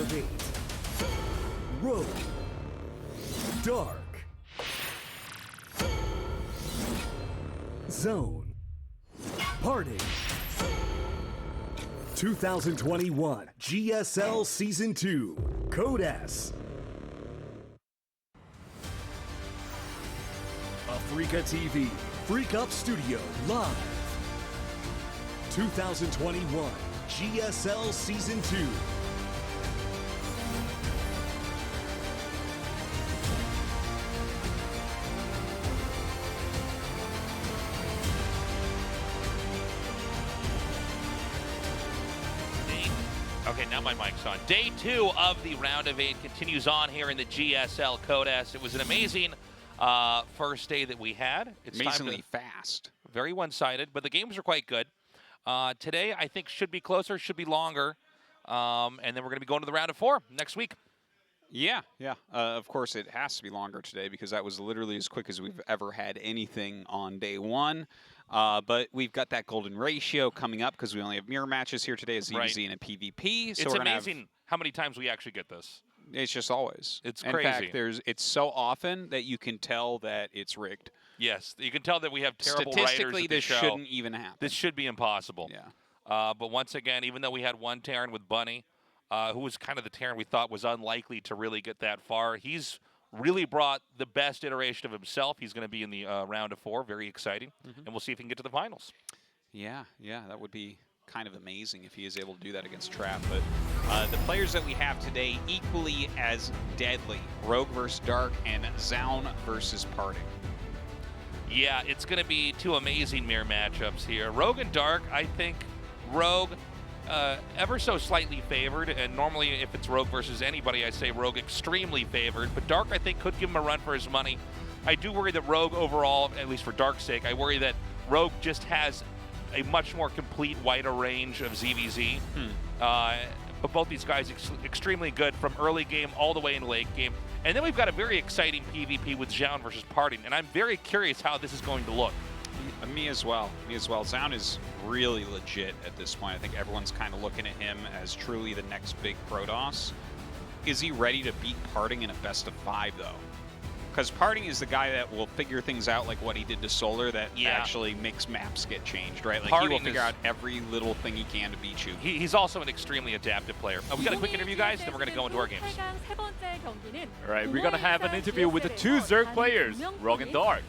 of 8. Rogue. Dark. Zoun. Party. 2021 GSL Season 2. Code S. Africa TV. Freak Up Studio Live. 2021 GSL Season 2. Okay, now my mic's on. Day 2 of the round of 8 continues on here in the GSL Code S. It was an amazing first day that we had. It's amazingly fast. Very one-sided, but the games are quite good. Today, I think, should be closer, should be longer. And then we're going to be going to the round of 4 next week. Yeah. Of course, it has to be longer today because that was literally as quick as we've ever had anything on day 1. But we've got that golden ratio coming up because we only have mirror matches here today, a ZVZ and a PvP. So it's amazing how many times we actually get this. It's just always. It's crazy. In fact, it's so often that you can tell that it's rigged. Yes, you can tell that we have terrible Statistically, writers at the this show. shouldn't even happen. This should be impossible. Yeah. But once again, even though we had one Terran with Bunny, who was kind of the Terran we thought was unlikely to really get that far, he's really brought the best iteration of himself. He's going to be in the round of 4. Very exciting. And we'll see if he can get to the finals. Yeah, that would be kind of amazing if he is able to do that against Trap. But the players that we have today equally as deadly. Rogue versus Dark and Zoun versus Party. Yeah, it's going to be 2 amazing mirror matchups here. Rogue and Dark, I think Rogue ever so slightly favored, and normally if it's Rogue versus anybody, I say Rogue extremely favored, but Dark, I think, could give him a run for his money. I do worry that Rogue overall, at least for Dark's sake, I worry that Rogue just has a much more complete, wider range of ZVZ. But both these guys extremely good from early game all the way in late game. And then we've got a very exciting PvP with Zoun versus Party, and I'm very curious how this is going to look. Me as well. Zoun is really legit at this point. I think everyone's kind of looking at him as truly the next big Protoss. Is he ready to beat Parting in a best of 5, though? Because Parting is the guy that will figure things out like what he did to Solar that actually makes maps get changed, right? Like Parting he will figure out every little thing he can to beat you. He's also an extremely adaptive player. We got a quick interview, guys, then we're going to go into our games. All right, we're going to have an interview with the 2 Zerg players, Rogue and Dark.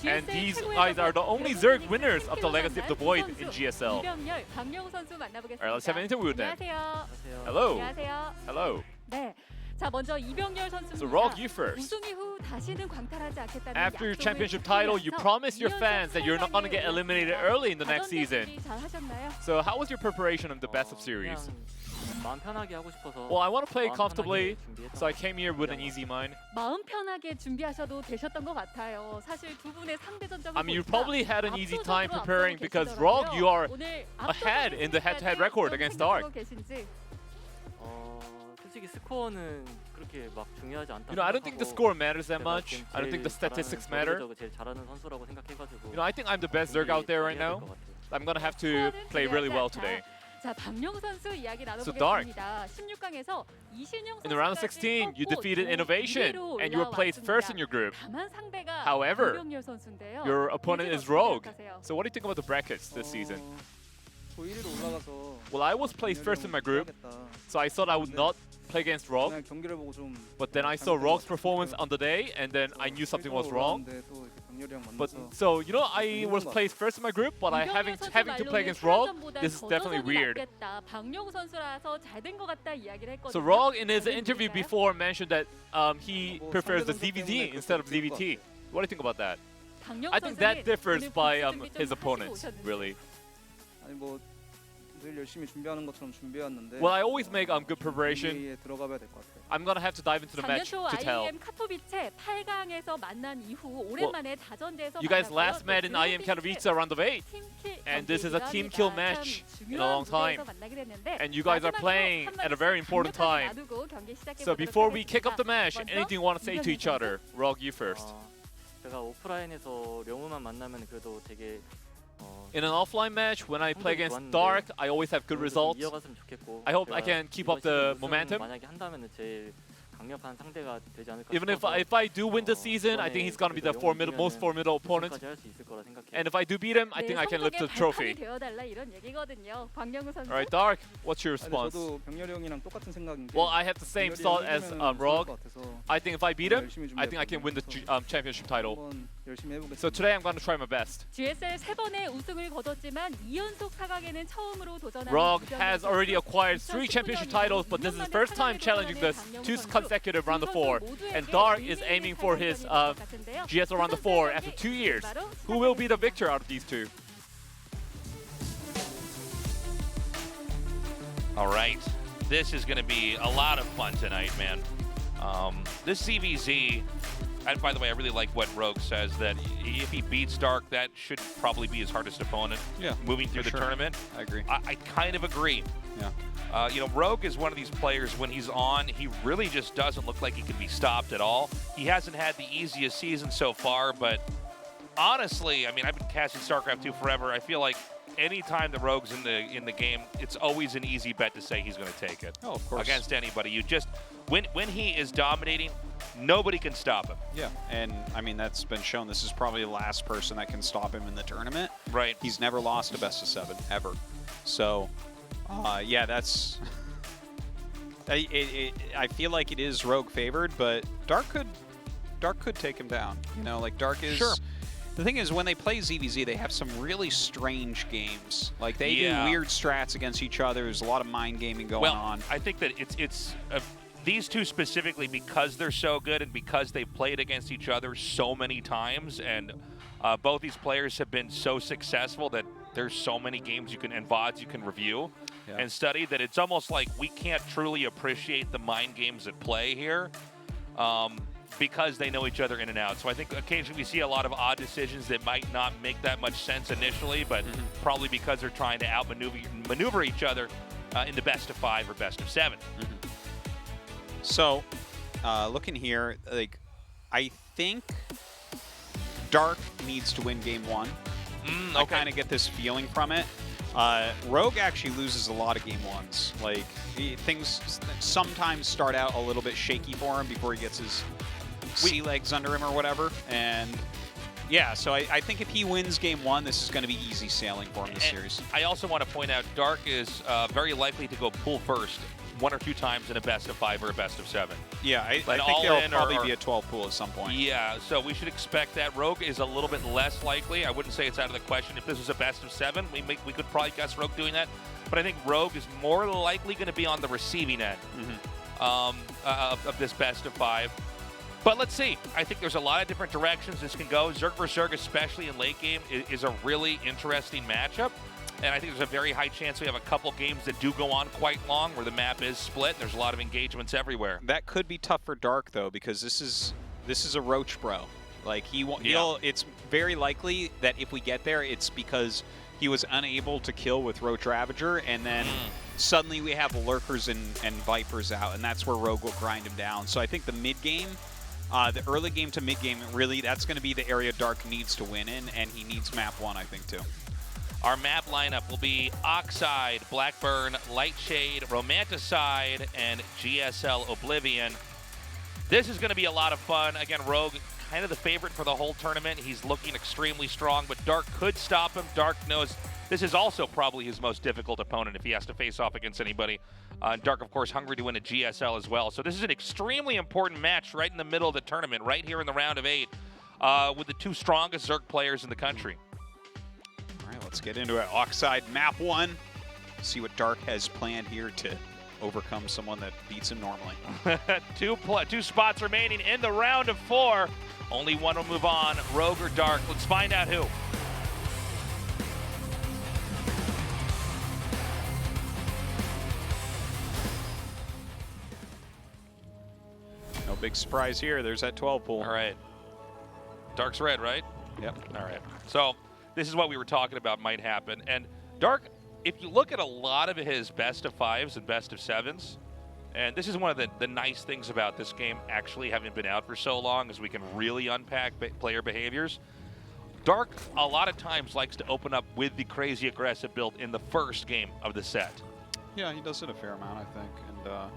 And these guys are the only Zerg winners of the Legacy of the Void in GSL. All right, let's have an interview with them. Hello. Hello. So Rogue, you first. After your championship title, you promised your fans that you're not going to get eliminated early in the next season. So how was your preparation of the best of series? Well, I want to play comfortably, so I came here with an easy mind. I mean, you probably had an easy time preparing because Rogue, you are ahead in the head-to-head record against Dark. I don't think the score matters that much. I don't think the statistics matter. I think I'm the best Zerg out there right now. I'm gonna have to play really well today. So Dark, in the round of 16, you defeated Innovation, and you were placed first in your group. However, your opponent is Rogue. So what do you think about the brackets this season? Well, I was placed first in my group, so I thought I would not play against Rogue. But then I saw Rogue's performance on the day, and then I knew something was wrong. But so, I was placed first in my group, but having to play against Rogue, this is definitely weird. So Rogue, in his interview before, mentioned that he prefers the ZVZ instead of ZVT. What do you think about that? I think that differs by his opponents, really. Well, I always make good preparation. I'm gonna have to dive into the match to tell. Well, you guys last met in IEM Katowice round of 8, and this is a team kill match in a long time. And you guys are playing at a very important time. So before we kick off the match, anything you want to say to each other? Rogue, you first. In an offline match, when I play against Dark, I always have good results. I hope I can keep up the momentum. Even if I do win the season, I think he's going to be the most formidable opponent. And if I do beat him, I think I can lift the trophy. Alright, Dark, what's your response? Well, I have the same thought as Rogue. I think if I beat him, I think I can win the championship title. So today I'm going to try my best. GSL 3번의 우승을 거뒀지만 2연속 4강에는 처음으로 도전하는 Rogue has already acquired 3 championship titles, but this is his first time challenging the 2 consecutive round of 4. And Dark is aiming for his GSL round of 4 after 2 years. Who will be the victor out of these two? All right, this is going to be a lot of fun tonight, man. This CVZ, and by the way, I really like what Rogue says, that if he beats Dark, that should probably be his hardest opponent moving through the tournament. I agree. I kind of agree. Yeah. You know, Rogue is one of these players, when he's on, he really just doesn't look like he can be stopped at all. He hasn't had the easiest season so far, but honestly, I mean, I've been casting StarCraft 2 forever. I feel like anytime the Rogue's in the game, it's always an easy bet to say he's going to take it. Oh, of course. Against anybody. You just, when he is dominating, nobody can stop him. Yeah, and I mean, that's been shown. This is probably the last person that can stop him in the tournament. Right. He's never lost a best of 7, ever. So, yeah, that's... I feel like it is Rogue favored, but Dark could take him down. You know, like Dark is... Sure. The thing is, when they play ZVZ, they have some really strange games. Like, they do weird strats against each other. There's a lot of mind gaming going on. I think that it's these two specifically, because they're so good and because they've played against each other so many times, and both these players have been so successful that there's so many games and VODs you can review and study, that it's almost like we can't truly appreciate the mind games at play here. Because they know each other in and out. So I think occasionally we see a lot of odd decisions that might not make that much sense initially, but probably because they're trying to outmaneuver each other in the best of 5 or best of 7. So, looking here, like, I think Dark needs to win game 1. I kind of get this feeling from it. Rogue actually loses a lot of game 1s. Like, things sometimes start out a little bit shaky for him before he gets his sea legs under him or whatever. And yeah, so I think if he wins game 1, this is going to be easy sailing for him this series. I also want to point out Dark is very likely to go pool first 1 or 2 times in a best of 5 or a best of 7. Yeah, I think there'll probably be a 12 pool at some point. Yeah, so we should expect that. Rogue is a little bit less likely. I wouldn't say it's out of the question. If this was a best of 7, we could probably guess Rogue doing that. But I think Rogue is more likely going to be on the receiving end of this best of 5. But let's see. I think there's a lot of different directions this can go. Zerg vs. Zerg, especially in late game, is a really interesting matchup. And I think there's a very high chance we have a couple games that do go on quite long where the map is split. There's a lot of engagements everywhere. That could be tough for Dark, though, because this is a Roach bro. Like, it's very likely that if we get there, it's because he was unable to kill with Roach Ravager, and then suddenly we have Lurkers and Vipers out, and that's where Rogue will grind him down. So I think the mid-game, the early game to mid-game, really, that's going to be the area Dark needs to win in, and he needs map 1, I think, too. Our map lineup will be Oxide, Blackburn, Lightshade, Romanticide, and GSL Oblivion. This is going to be a lot of fun. Again, Rogue, kind of the favorite for the whole tournament. He's looking extremely strong, but Dark could stop him. Dark knows this is also probably his most difficult opponent if he has to face off against anybody. Dark, of course, hungry to win a GSL as well. So this is an extremely important match right in the middle of the tournament, right here in the round of 8, with the 2 strongest Zerg players in the country. All right, let's get into it. Oxide, map 1. See what Dark has planned here to overcome someone that beats him normally. Two spots remaining in the round of 4. Only one will move on, Rogue or Dark. Let's find out who. No big surprise here. There's that 12 pool. All right. Dark's red, right? Yep. All right. So this is what we were talking about might happen. And Dark, if you look at a lot of his best of 5s and best of 7s, and this is one of the nice things about this game actually having been out for so long, is we can really unpack player behaviors. Dark a lot of times likes to open up with the crazy aggressive build in the first game of the set. Yeah, he does it a fair amount, I think. And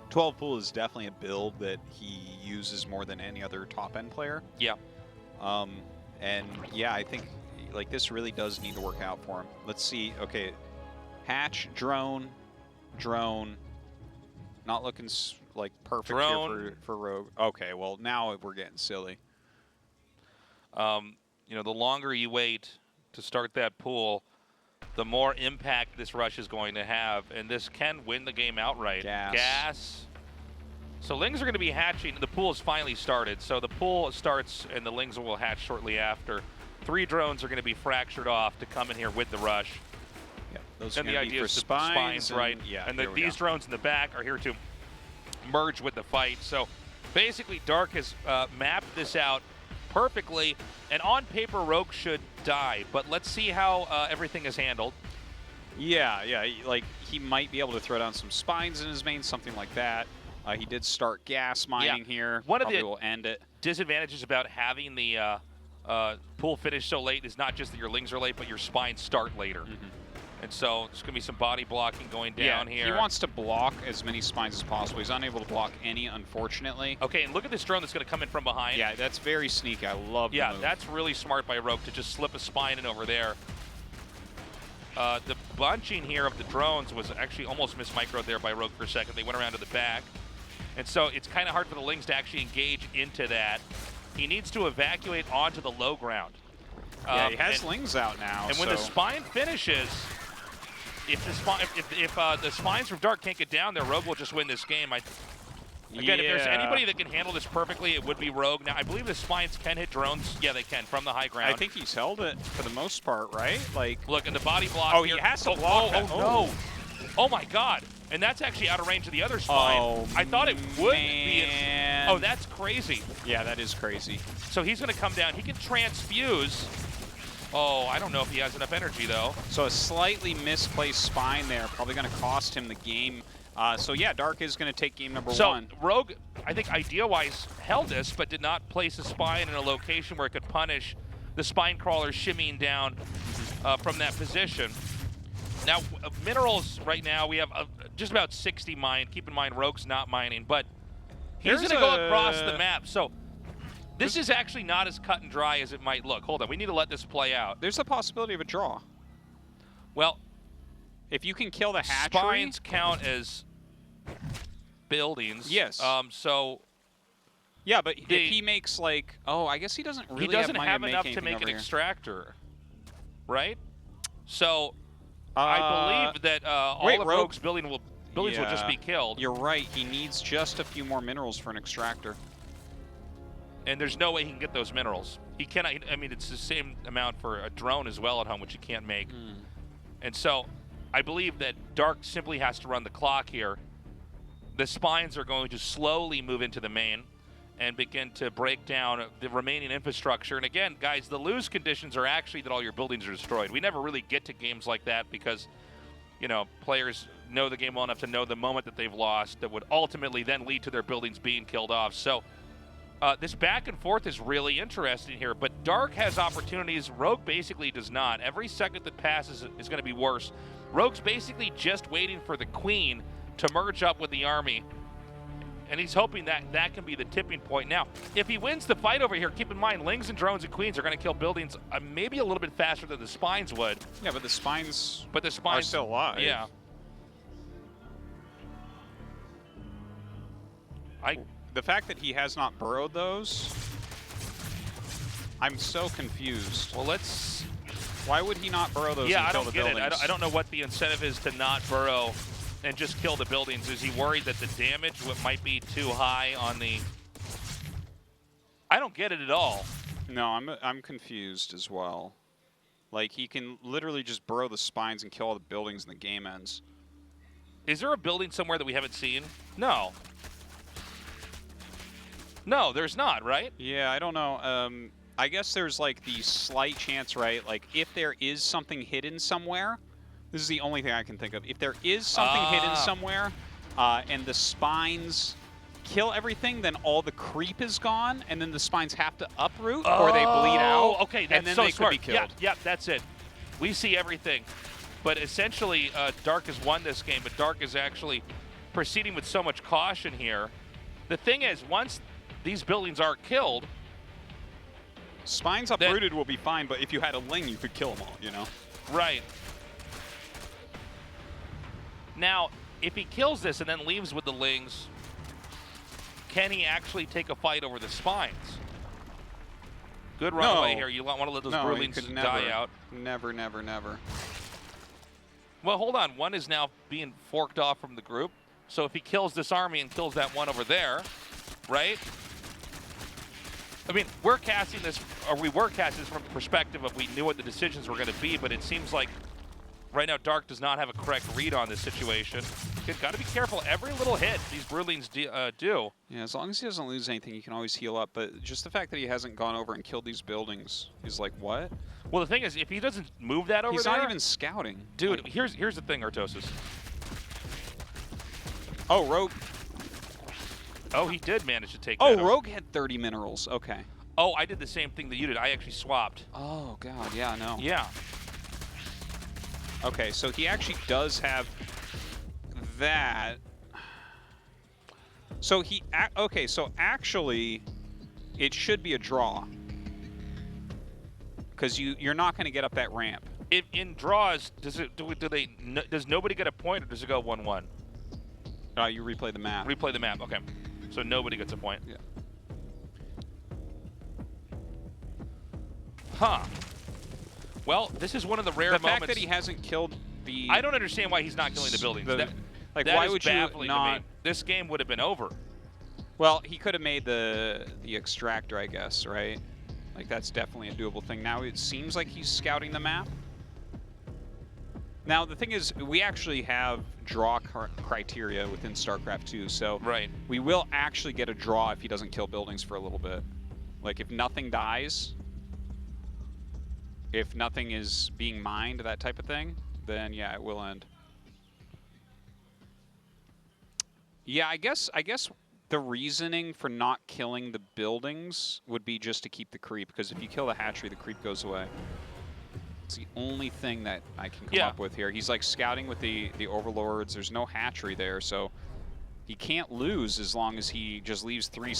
12 pool is definitely a build that he uses more than any other top-end player. Yeah. And yeah, I think like this really does need to work out for him. Let's see. Okay, hatch, drone. Not looking like perfect here for Rogue. Okay, well now we're getting silly. You know, the longer you wait to start that pool, the more impact this rush is going to have, and this can win the game outright. Gas. So Lings are going to be hatching. The pool has finally started, so the pool starts and the Lings will hatch shortly after. 3 drones are going to be fractured off to come in here with the rush. Yeah, those and are the going to be idea for is the spines, right? Yeah, and these drones in the back are here to merge with the fight. So basically, Dark has mapped this out perfectly, and on paper, Rogue should die. But let's see how everything is handled. Yeah, like he might be able to throw down some spines in his main, something like that. He did start gas mining here. One of Probably the will end it. disadvantages about having the pool finish so late is not just that your Lings are late, but your spines start later. And so there's going to be some body blocking going down here. He wants to block as many spines as possible. He's unable to block any, unfortunately. Okay, and look at this drone that's going to come in from behind. Yeah, that's very sneaky. I love the move. That's really smart by Rogue to just slip a spine in over there. The bunching here of the drones was actually almost microed there by Rogue for a second. They went around to the back. And so it's kind of hard for the Lings to actually engage into that. He needs to evacuate onto the low ground. Yeah, he has Lings out now. And when the spine finishes, if the spines from Dark can't get down there, Rogue will just win this game. Again, if there's anybody that can handle this perfectly, it would be Rogue. Now, I believe the spines can hit drones. Yeah, they can from the high ground. I think he's held it for the most part, right? Like, look, and the body block. Oh, he has to block that. Oh, no. Oh, my God. And that's actually out of range of the other spine. Oh, I thought it would be. Oh, that's crazy. Yeah, that is crazy. So he's going to come down. He can transfuse. Oh, I don't know if he has enough energy, though. So a slightly misplaced spine there, probably going to cost him the game. So yeah, Dark is going to take game number 1. So Rogue, I think idea-wise, held this, but did not place a spine in a location where it could punish the spine crawler shimmying down from that position. Now, minerals right now, we have just about 60 mined. Keep in mind, Rogue's not mining, but he's going to go across the map. So this is actually not as cut and dry as it might look. Hold on, we need to let this play out. There's a possibility of a draw. Well, if you can kill the hatchery. Spines count as buildings. Yes. So. Yeah, but if he makes like, I guess he doesn't really have enough to make an extractor, right? So I believe that all of Rogue's buildings will just be killed. You're right. He needs just a few more minerals for an extractor. And there's no way he can get those minerals. He cannot. I mean, it's the same amount for a drone as well at home, which he can't make. And so I believe that Dark simply has to run the clock here. The spines are going to slowly move into the main and begin to break down the remaining infrastructure. And again, guys, the lose conditions are actually that all your buildings are destroyed. We never really get to games like that because, you know, players know the game well enough to know the moment that they've lost that would ultimately then lead to their buildings being killed off. So this back and forth is really interesting here, but Dark has opportunities. Rogue basically does not. Every second that passes is going to be worse. Rogue's basically just waiting for the Queen to merge up with the army, and he's hoping that that can be the tipping point. Now, if he wins the fight over here, keep in mind, Lings and drones and Queens are going to kill buildings maybe a little bit faster than the spines would. Yeah, but the spines are still alive. Yeah. The fact that he has not burrowed those, I'm so confused. Well, let's... Why would he not burrow those and kill the buildings? Yeah, I don't get it. I don't know what the incentive is to not burrow and just kill the buildings. Is he worried that the damage might be too high on the... I don't get it at all. No, I'm confused as well. Like, he can literally just burrow the spines and kill all the buildings and the game ends. Is there a building somewhere that we haven't seen? No. No, there's not, right? Yeah, I don't know. I guess there's like the slight chance, right? Like if there is something hidden somewhere, this is the only thing I can think of. If there is something hidden somewhere and the spines kill everything, then all the creep is gone, and then the spines have to uproot, or they bleed out. Okay, that's and then so they smart. could be killed. Yeah, that's it. We see everything. But essentially, Dark has won this game, but Dark is actually proceeding with so much caution here. The thing is, once these buildings are killed... Spines uprooted will be fine, but if you had a Ling, you could kill them all, you know? Right. Now, if he kills this and then leaves with the Lings, can he actually take a fight over the spines? Good runaway here. You want to let those Brewlings die out. Never, never, never. Well, hold on. One is now being forked off from the group. So if he kills this army and kills that one over there, right? I mean, we're casting this, or we were casting this from the perspective of we knew what the decisions were going to be, but it seems like right now Dark does not have a correct read on this situation. You've got to be careful. Every little hit these Brewlings do. Yeah, as long as he doesn't lose anything, he can always heal up. But just the fact that he hasn't gone over and killed these buildings is like, what? Well, the thing is, if he doesn't move that over He's there... not even scouting. Dude, like, here's the thing, Artosis. Oh, Rogue. Oh, he did manage to take that over. Rogue had 30 minerals. Okay. Oh, I did the same thing that you did. I actually swapped. Oh, God. Yeah, I know. Yeah. Okay, so he actually does have that. So he... Okay, so actually, it should be a draw. Because you're not going to get up that ramp. If in draws, does nobody get a point, or does it go 1-1? You replay the map. Replay the map, okay. So nobody gets a point. Yeah. Huh. Well, this is one of the rare moments. The fact that he hasn't killed the... I don't understand why he's not killing the buildings. Like, that why is would you baffling not... to me. This game would have been over. Well, he could have made the extractor, I guess, right? Like, that's definitely a doable thing. Now it seems like he's scouting the map. Now, the thing is, we actually have draw criteria within StarCraft 2, so we will actually get a draw if he doesn't kill buildings for a little bit. Like, if nothing dies, if nothing is being mined, that type of thing, then yeah, it will end. Yeah, I guess the reasoning for not killing the buildings would be just to keep the creep, because if you kill the hatchery, the creep goes away. It's the only thing that I can come up with here. He's like scouting with the overlords. There's no hatchery there, so he can't lose as long as he just leaves three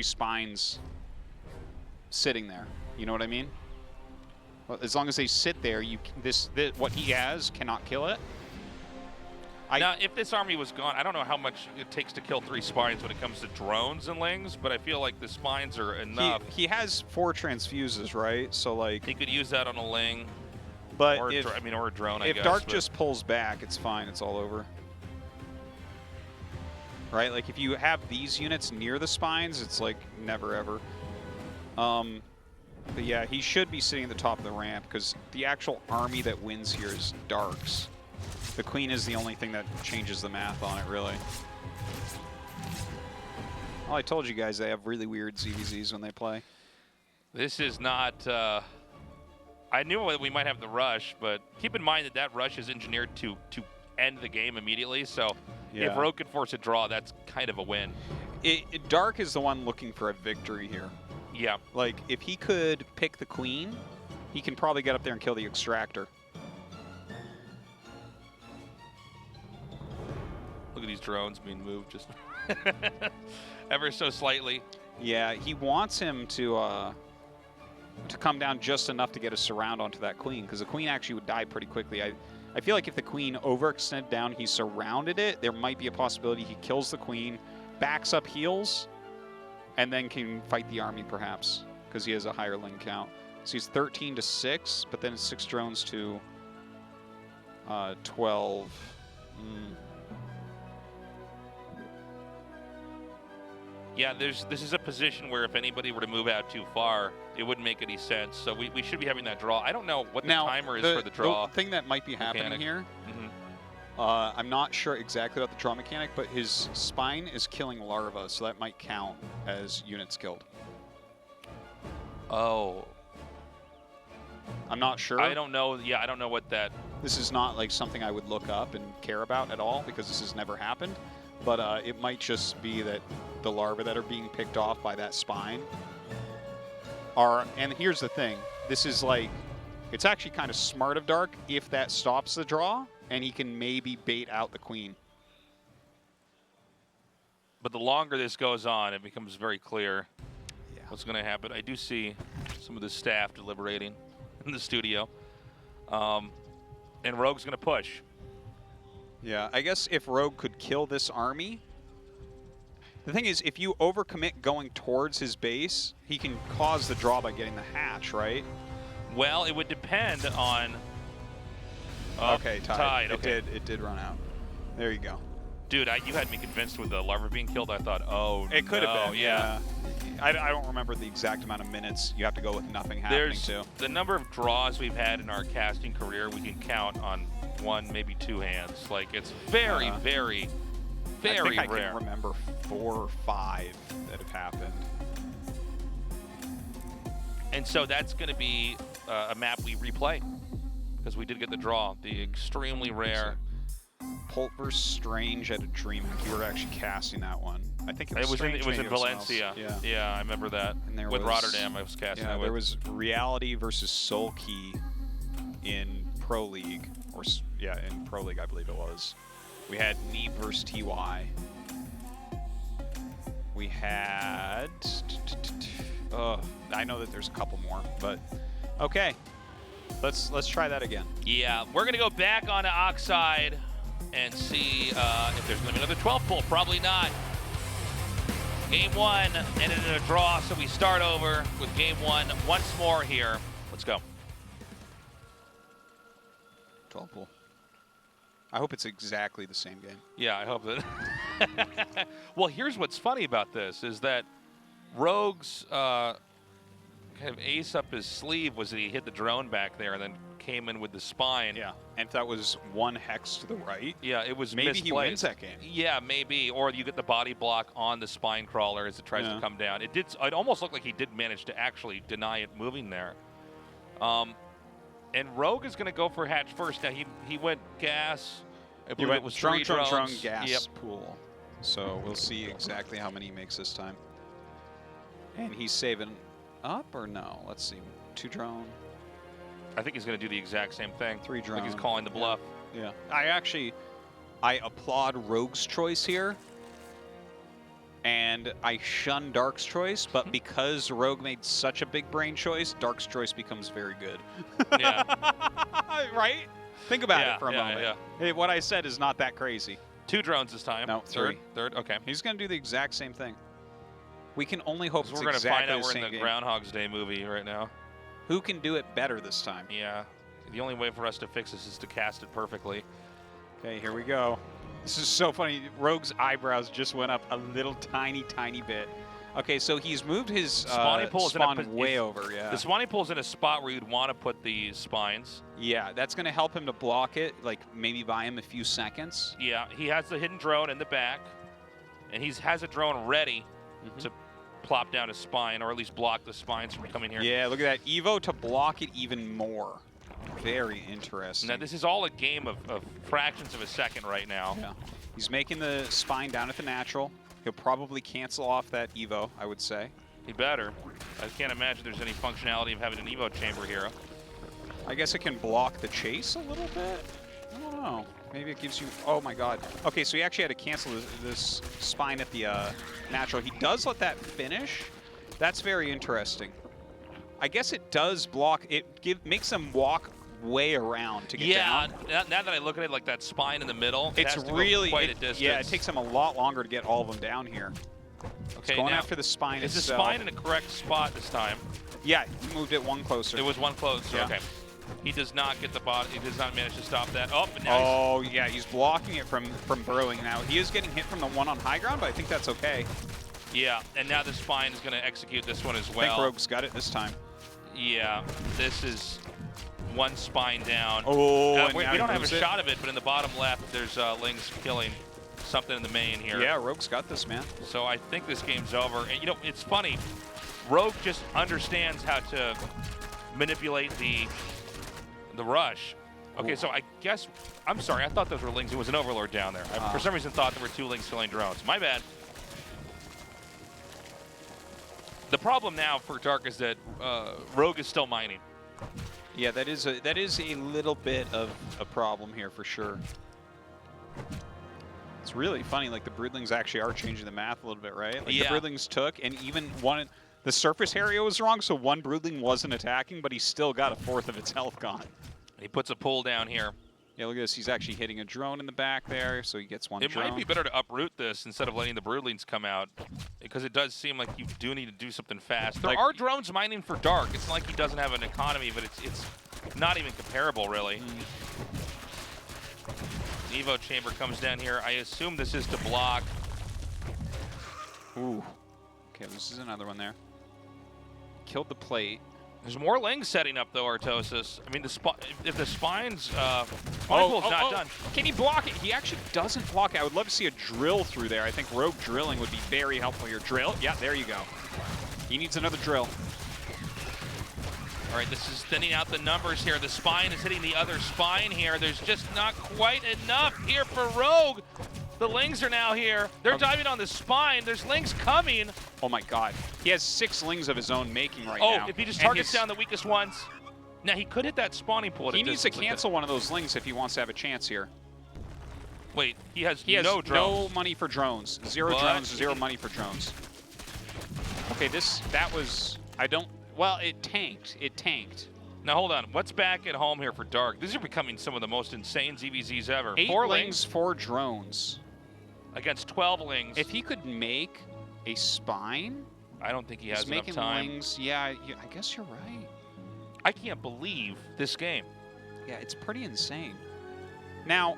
spines sitting there. You know what I mean? Well, as long as they sit there, what he has cannot kill it. Now, if this army was gone, I don't know how much it takes to kill 3 spines when it comes to drones and Lings, but I feel like the spines are enough. He has 4 transfuses, right? So like he could use that on a Ling, but or or a drone. I guess. If Dark just pulls back, it's fine. It's all over. Right? Like if you have these units near the spines, it's like never ever. But yeah, he should be sitting at the top of the ramp because the actual army that wins here is Dark's. The Queen is the only thing that changes the math on it, really. Well, I told you guys they have really weird ZVZs when they play. This is not... I knew we might have the rush, but keep in mind that rush is engineered to end the game immediately, so if Rogue could force a draw, that's kind of a win. Dark is the one looking for a victory here. Yeah. Like, if he could pick the Queen, he can probably get up there and kill the Extractor. Look at these drones being moved just ever so slightly. Yeah, he wants him to come down just enough to get a surround onto that Queen, because the Queen actually would die pretty quickly. I feel like if the Queen overextended down, he surrounded it, there might be a possibility he kills the Queen, backs up, heals, and then can fight the army perhaps, because he has a higher Ling count. So he's 13 to 6, but then it's 6 drones to 12. Yeah, this is a position where if anybody were to move out too far, it wouldn't make any sense. So we should be having that draw. I don't know what the timer is for the draw. The thing that might be happening here, I'm not sure exactly about the draw mechanic, but his spine is killing larvae, so that might count as units killed. Oh. I'm not sure. I don't know. Yeah, I don't know what that... This is not like something I would look up and care about at all, because this has never happened. but it might just be that the larvae that are being picked off by that spine are, and here's the thing, this is like, it's actually kind of smart of Dark if that stops the draw, and he can maybe bait out the queen. But the longer this goes on, it becomes very clear what's going to happen. I do see some of the staff deliberating in the studio. And Rogue's going to push. Yeah, I guess if Rogue could kill this army, the thing is, if you overcommit going towards his base, he can cause the draw by getting the hatch, right? Well, it would depend on... okay, tied. Okay. It did run out. There you go. Dude, you had me convinced with the larva being killed. I thought, oh, it could have been, yeah. I don't remember the exact amount of minutes you have to go with nothing happening to. The number of draws we've had in our casting career, we can count on one, maybe two hands. Like, it's very, very, very I rare. can remember 4 or 5 that have happened. And so that's going to be a map we replay because we did get the draw. The extremely rare. Pult vs. Strange at a DreamHack. You were actually casting that one. I think it was in Valencia. Yeah, I remember that. And there with was, Rotterdam, I was casting. Yeah, it with. there was Reality versus Soul Key in Pro League, or in Pro League, I believe it was. We had Neeb versus TY. We had. I know that there's a couple more, but okay. Let's try that again. Yeah, we're gonna go back onto Oxide and see if there's gonna be another 12 pull. Probably not. Game 1 ended in a draw, so we start over with game 1 once more here. Let's go. 12 pull. I hope it's exactly the same game. Yeah, I hope that. Well, here's what's funny about this is that Rogue's kind of ace up his sleeve was that he hit the drone back there and then came in with the spine. Yeah, and if that was 1 hex to the right, yeah, it was maybe misplaced. he wins that game. Yeah, maybe, or you get the body block on the spine crawler as it tries to come down. It almost looked like he did manage to actually deny it moving there. And Rogue is going to go for hatch first. Now he went gas. I believe it was drone, 3 drones. gas pool. So we'll see exactly how many he makes this time. And he's saving up or no? Let's see. 2 drone. I think he's going to do the exact same thing. 3 drone. I think he's calling the bluff. Yeah. I applaud Rogue's choice here. And I shun Dark's choice, but because Rogue made such a big brain choice, Dark's choice becomes very good. Yeah. Right? Think about it for a moment. Yeah. Hey, what I said is not that crazy. 2 drones this time. No, 3. Third, okay. He's going to do the exact same thing. We can only hope it's we're going to exactly find out the we're same in the game. Groundhog's Day movie right now. Who can do it better this time? Yeah. The only way for us to fix this is to cast it perfectly. Okay, here we go. This is so funny. Rogue's eyebrows just went up a little tiny bit. Okay, so he's moved his spawn way over. Yeah. The spawning pool's in a spot where you'd want to put the spines. Yeah, that's going to help him to block it, like maybe buy him a few seconds. Yeah, he has the hidden drone in the back, and he has a drone ready to plop down a spine, or at least block the spines from coming here. Yeah, look at that. Evo to block it even more. Very interesting. Now, this is all a game of fractions of a second right now. Yeah. He's making the spine down at the natural. He'll probably cancel off that Evo, I would say. He better. I can't imagine there's any functionality of having an Evo chamber here. I guess it can block the chase a little bit. I don't know. Maybe it gives you... Oh, my God. Okay, so he actually had to cancel this spine at the natural. He does let that finish. That's very interesting. I guess it does block. It makes them walk way around to get down. Yeah, now that I look at it like that spine in the middle, it's really quite a distance. Yeah, it takes them a lot longer to get all of them down here. Okay, it's going after the spine itself. Is the itself. spine in the correct spot this time? Yeah, he moved it 1 closer. It was 1 closer. Yeah. Okay. He does not get the bot. He does not manage to stop that. Oh, but yeah, now he's blocking it from burrowing. Now he is getting hit from the one on high ground, but I think that's okay. Yeah, and now the spine is going to execute this one as well. I think Rogue's got it this time. Yeah, this is 1 spine down. Oh, we don't have a shot of it, but in the bottom left, there's Lings killing something in the main here. Yeah, Rogue's got this, man. So I think this game's over. And, you know, it's funny. Rogue just understands how to manipulate the rush. Okay, so I guess, I'm sorry, I thought those were Lings. It was an Overlord down there. I, for some reason, thought there were 2 Lings killing drones. My bad. The problem now for Dark is that Rogue is still mining. Yeah, that is a little bit of a problem here for sure. It's really funny, like the Broodlings actually are changing the math a little bit, right? Like yeah. the Broodlings took, and even one, the surface area was wrong, so one Broodling wasn't attacking, but he still got a 1/4 of its health gone. He puts a pull down here. Yeah, look at this. He's actually hitting a drone in the back there, so he gets one drone. It might be better to uproot this instead of letting the Broodlings come out, because it does seem like you do need to do something fast. There are drones mining for Dark. It's not like he doesn't have an economy, but it's not even comparable, really. Evo chamber comes down here. I assume this is to block. Ooh. Okay, this is another one there. Killed the plate. There's more Lings setting up, though, Artosis. I mean, if the Spine's pool's not done. Can he block it? He actually doesn't block it. I would love to see a drill through there. I think Rogue drilling would be very helpful here. Drill? Yeah, there you go. He needs another drill. All right, this is thinning out the numbers here. The Spine is hitting the other Spine here. There's just not quite enough here for Rogue. The Lings are now here. They're diving on the Spine. There's Lings coming. Oh my God. He has 6 Lings of his own making right now. Oh, if he just targets down the weakest ones. Now, he could hit that spawning pool. He needs to cancel one of those Lings if he wants to have a chance here. Wait, he has no drones. No money for drones. 0 drones, 0 money for drones. Okay, that was, well, it tanked. It tanked. Now, hold on. What's back at home here for Dark? These are becoming some of the most insane ZVZs ever. 8 4 Lings, 4 drones. Against 12 Lings. If he could make a Spine, I don't think he has enough making time. Lings, yeah, I guess you're right. I can't believe this game. Yeah, it's pretty insane. Now,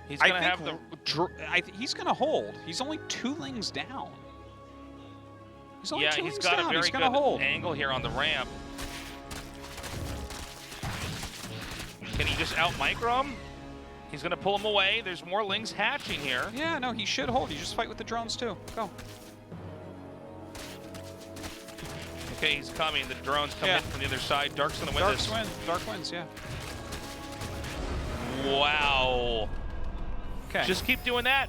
he's gonna have the. He's gonna hold. He's only 2 Lings down. He's only 2 he's Lings got down. a very He's gonna hold. angle here on the ramp. Can he just out micro him? He's gonna pull him away. There's more Lings hatching here. Yeah, no, he should hold. You just fight with the drones too. Go. Okay, he's coming. The drones come in from the other side. Dark's gonna win this. Dark wins, yeah. Wow. Okay. Just keep doing that.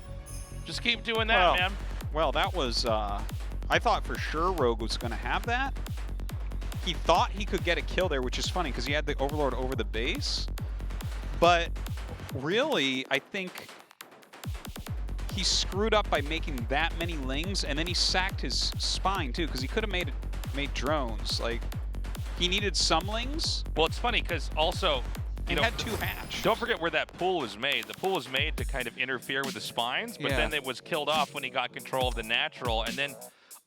Just keep doing that, man. Well, that was, I thought for sure Rogue was going to have that. He thought he could get a kill there, which is funny because he had the Overlord over the base. But really, I think he screwed up by making that many Lings, and then he sacked his Spine too, because he could have made drones. Like, he needed some Lings. Well, it's funny because also, he had 2 hatch. Don't forget where that pool was made. The pool was made to kind of interfere with the Spines, but then it was killed off when he got control of the natural. And then,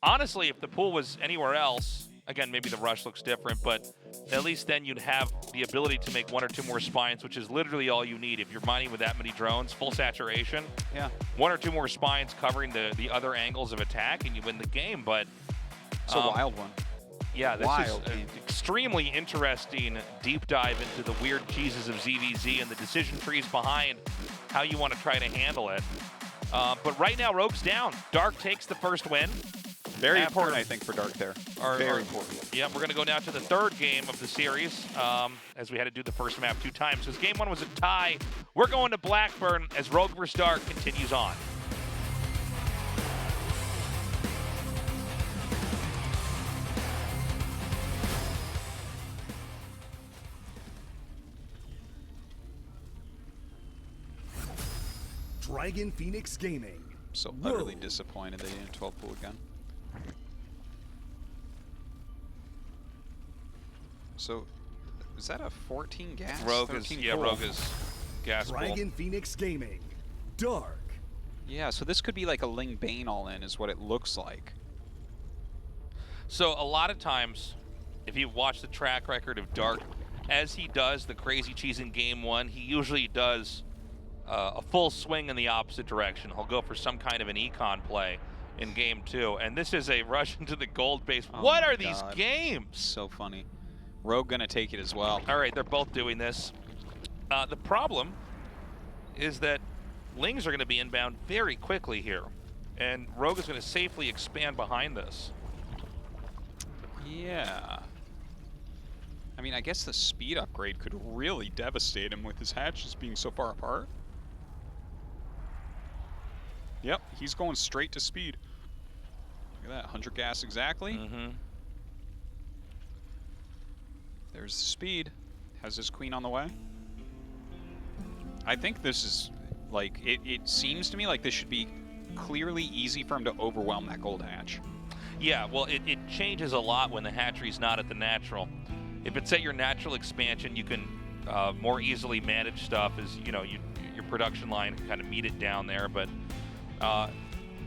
honestly, if the pool was anywhere else, again, maybe the rush looks different, but at least then you'd have the ability to make 1 or 2 more Spines, which is literally all you need. If you're mining with that many drones, full saturation, 1 or 2 more Spines covering the other angles of attack, and you win the game. But it's a wild one. Yeah, this is an extremely interesting deep dive into the weird cheeses of ZVZ and the decision trees behind how you want to try to handle it. But right now, Rogue's down. Dark takes the first win. Very important, I think, for Dark there. Very important. Yeah, we're going to go now to the 3rd game of the series, as we had to do the first map 2 times. Because game 1 was a tie. We're going to Blackburn as Rogue vs. Dark continues on. Dragon Phoenix Gaming. So utterly disappointed they didn't 12 pool again. So, is that a 14 gas? Rogue is gas pool. Dragon Phoenix Gaming. Dark. Yeah, so this could be like a Ling Bane all in is what it looks like. So a lot of times, if you watch the track record of Dark, as he does the crazy cheese in game 1, he usually does a full swing in the opposite direction. He'll go for some kind of an econ play in game 2. And this is a rush into the gold base. What are these games? So funny. Rogue gonna take it as well. All right, they're both doing this. The problem is that Lings are gonna be inbound very quickly here. And Rogue is gonna safely expand behind this. Yeah. I mean, I guess the speed upgrade could really devastate him with his hatches being so far apart. Yep, he's going straight to speed. Look at that, 100 gas exactly. There's the speed. Has his queen on the way. I think this is, like, it seems to me like this should be clearly easy for him to overwhelm that gold hatch. Yeah, well, it changes a lot when the hatchery's not at the natural. If it's at your natural expansion, you can more easily manage stuff as, you know, your production line can kind of meet it down there. But,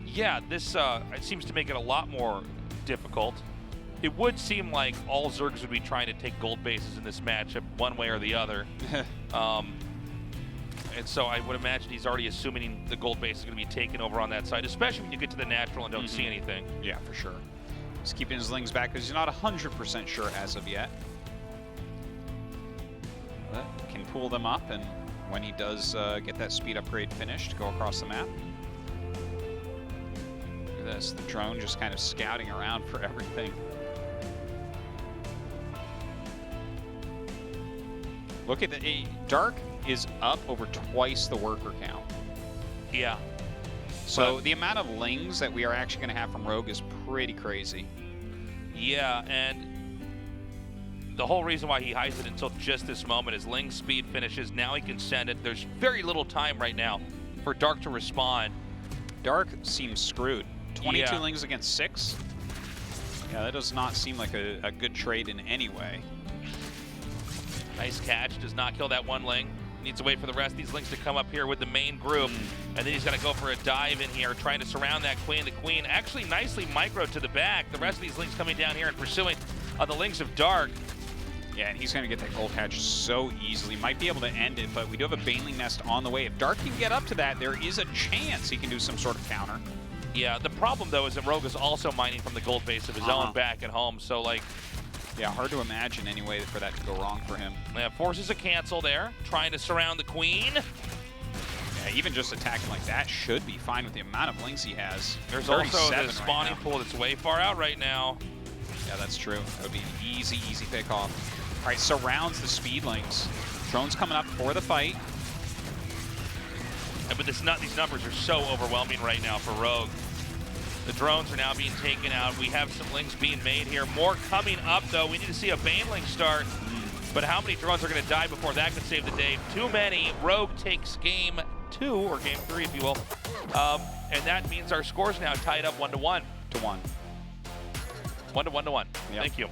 yeah, this it seems to make it a lot more difficult. It would seem like all Zergs would be trying to take gold bases in this matchup one way or the other. And so I would imagine he's already assuming the gold base is going to be taken over on that side, especially when you get to the natural and don't see anything. Yeah, for sure. He's keeping his lings back because he's not 100% sure as of yet. But can pull them up, and when he does get that speed upgrade finished, go across the map. Look at this, the drone just kind of scouting around for everything. Look at the Dark is up over twice the worker count. Yeah. So the amount of lings that we are actually going to have from Rogue is pretty crazy. Yeah, and the whole reason why he hides it until just this moment is Ling's speed finishes. Now he can send it. There's very little time right now for Dark to respond. Dark seems screwed. 22 lings against 6? Yeah, that does not seem like a good trade in any way. Nice catch. Does not kill that one Ling. Needs to wait for the rest of these Lings to come up here with the main group. And then he's going to go for a dive in here, trying to surround that Queen. The Queen actually nicely micro to the back. The rest of these Lings coming down here and pursuing the Lings of Dark. Yeah, and he's going to get that gold hatch so easily. Might be able to end it, but we do have a Baneling Nest on the way. If Dark can get up to that, there is a chance he can do some sort of counter. Yeah, the problem, though, is that Rogue is also mining from the gold base of his own back at home. So, like... Yeah, hard to imagine any way for that to go wrong for him. Yeah, forces a cancel there, trying to surround the Queen. Yeah, even just attacking like that should be fine with the amount of Lings he has. There's also the spawning pool that's way far out right now. Yeah, that's true. That would be an easy, easy pick off. All right, surrounds the Speedlings. Drone's coming up for the fight. Yeah, but these numbers are so overwhelming right now for Rogue. The drones are now being taken out. We have some Lings being made here. More coming up, though. We need to see a Baneling start. But how many drones are going to die before that could save the day? Too many. Rogue takes game 2, or game 3, if you will. And that means our score's now tied up 1-1. 1-1. 1-1-1. Yep. Thank you.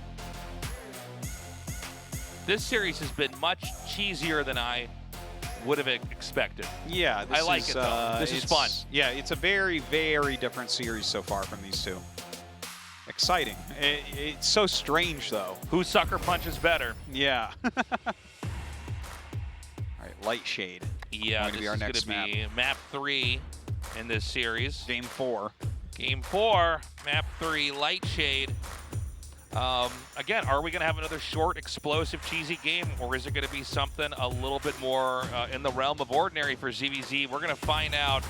This series has been much cheesier than I would have expected. Yeah, I like it though. This is fun. Yeah, it's a very, very different series so far from these two. Exciting. It's so strange though. Who sucker punches better? Yeah. All right, Light Shade. Yeah, going to be our next map. Map 3 in this series. Game 4. Game 4, Map 3, Light Shade. Again, are we going to have another short, explosive, cheesy game, or is it going to be something a little bit more in the realm of ordinary for ZVZ? We're going to find out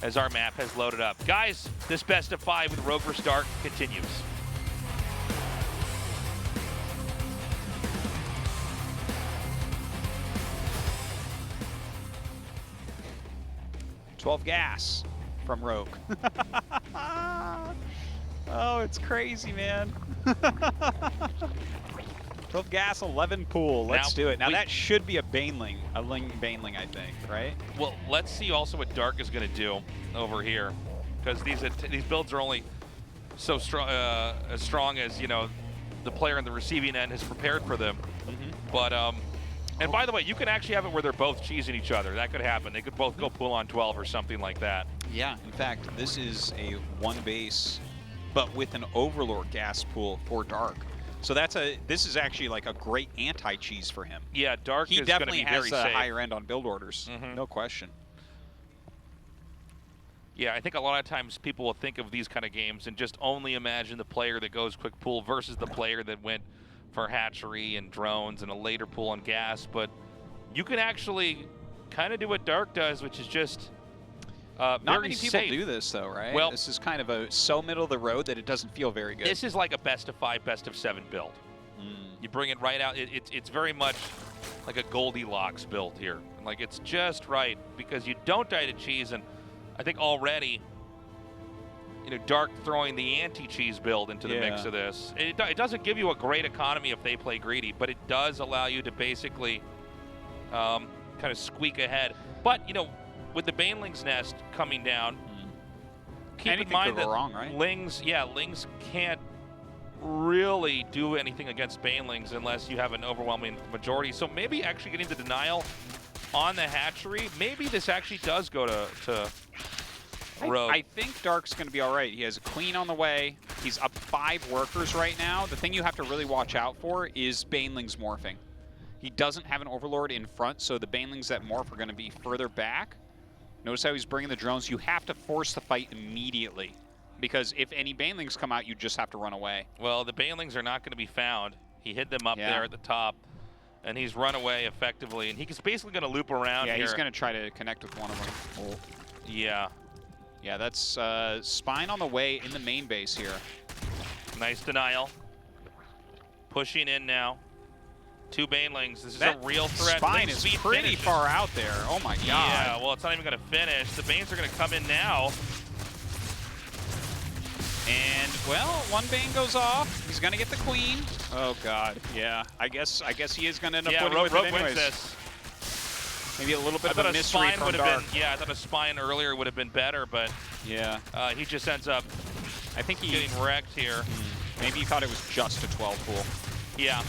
as our map has loaded up. Guys, this best of 5 with Rogue vs. Dark continues. $12 gas from Rogue. Oh, it's crazy, man. 12 gas, 11 pool. Let's do it. Now that should be a Baneling, Ling Baneling, I think, right? Well, let's see also what Dark is going to do over here, because these builds are only so strong, as strong as, you know, the player on the receiving end has prepared for them. But and by the way, you can actually have it where they're both cheesing each other. That could happen. They could both go pool on 12 or something like that. Yeah. In fact, this is a 1 base, but with an Overlord gas pool for Dark. So this is actually like a great anti-cheese for him. Yeah, Dark he is going to definitely be very has a safe. higher end on build orders, no question. Yeah, I think a lot of times people will think of these kind of games and just only imagine the player that goes quick pool versus the player that went for hatchery and drones and a later pool on gas. But you can actually kind of do what Dark does, which is just Not very many people safe. do this though, right? Well, this is kind of so middle of the road that it doesn't feel very good. This is like a best of 5, best of 7 build. You bring it right out. It's very much like a Goldilocks build here. Like, it's just right because you don't die to cheese, and I think already, you know, Dark throwing the anti-cheese build into the mix of this. It doesn't give you a great economy if they play greedy, but it does allow you to basically kind of squeak ahead. But, you know, with the Baneling's Nest coming down, keep in mind that Lings can't really do anything against Banelings unless you have an overwhelming majority. So maybe actually getting the denial on the hatchery, maybe this actually does go to Rogue. I think Dark's going to be all right. He has a queen on the way. He's up 5 workers right now. The thing you have to really watch out for is Banelings morphing. He doesn't have an Overlord in front, so the Banelings that morph are going to be further back. Notice how he's bringing the drones. You have to force the fight immediately, because if any Banelings come out, you just have to run away. Well, the Banelings are not going to be found. He hid them up there at the top, and he's run away effectively. And he's basically going to loop around here. Yeah, he's going to try to connect with one of them. Oh. Yeah. Yeah, that's Spine on the way in the main base here. Nice denial. Pushing in now. 2 Banelings. This is a real threat. Spine is pretty far out there. Oh my god. Yeah, well, it's not even going to finish. The Banes are going to come in now. And, well, 1 Bane goes off. He's going to get the queen. Oh god. Yeah, I guess he is going to end up winning with it anyways. Wins this. Maybe a little bit of a mystery from Dark. I thought a Spine earlier would have been better, but yeah, he just ends up getting wrecked here. Maybe he thought it was just a 12 pool. Yeah.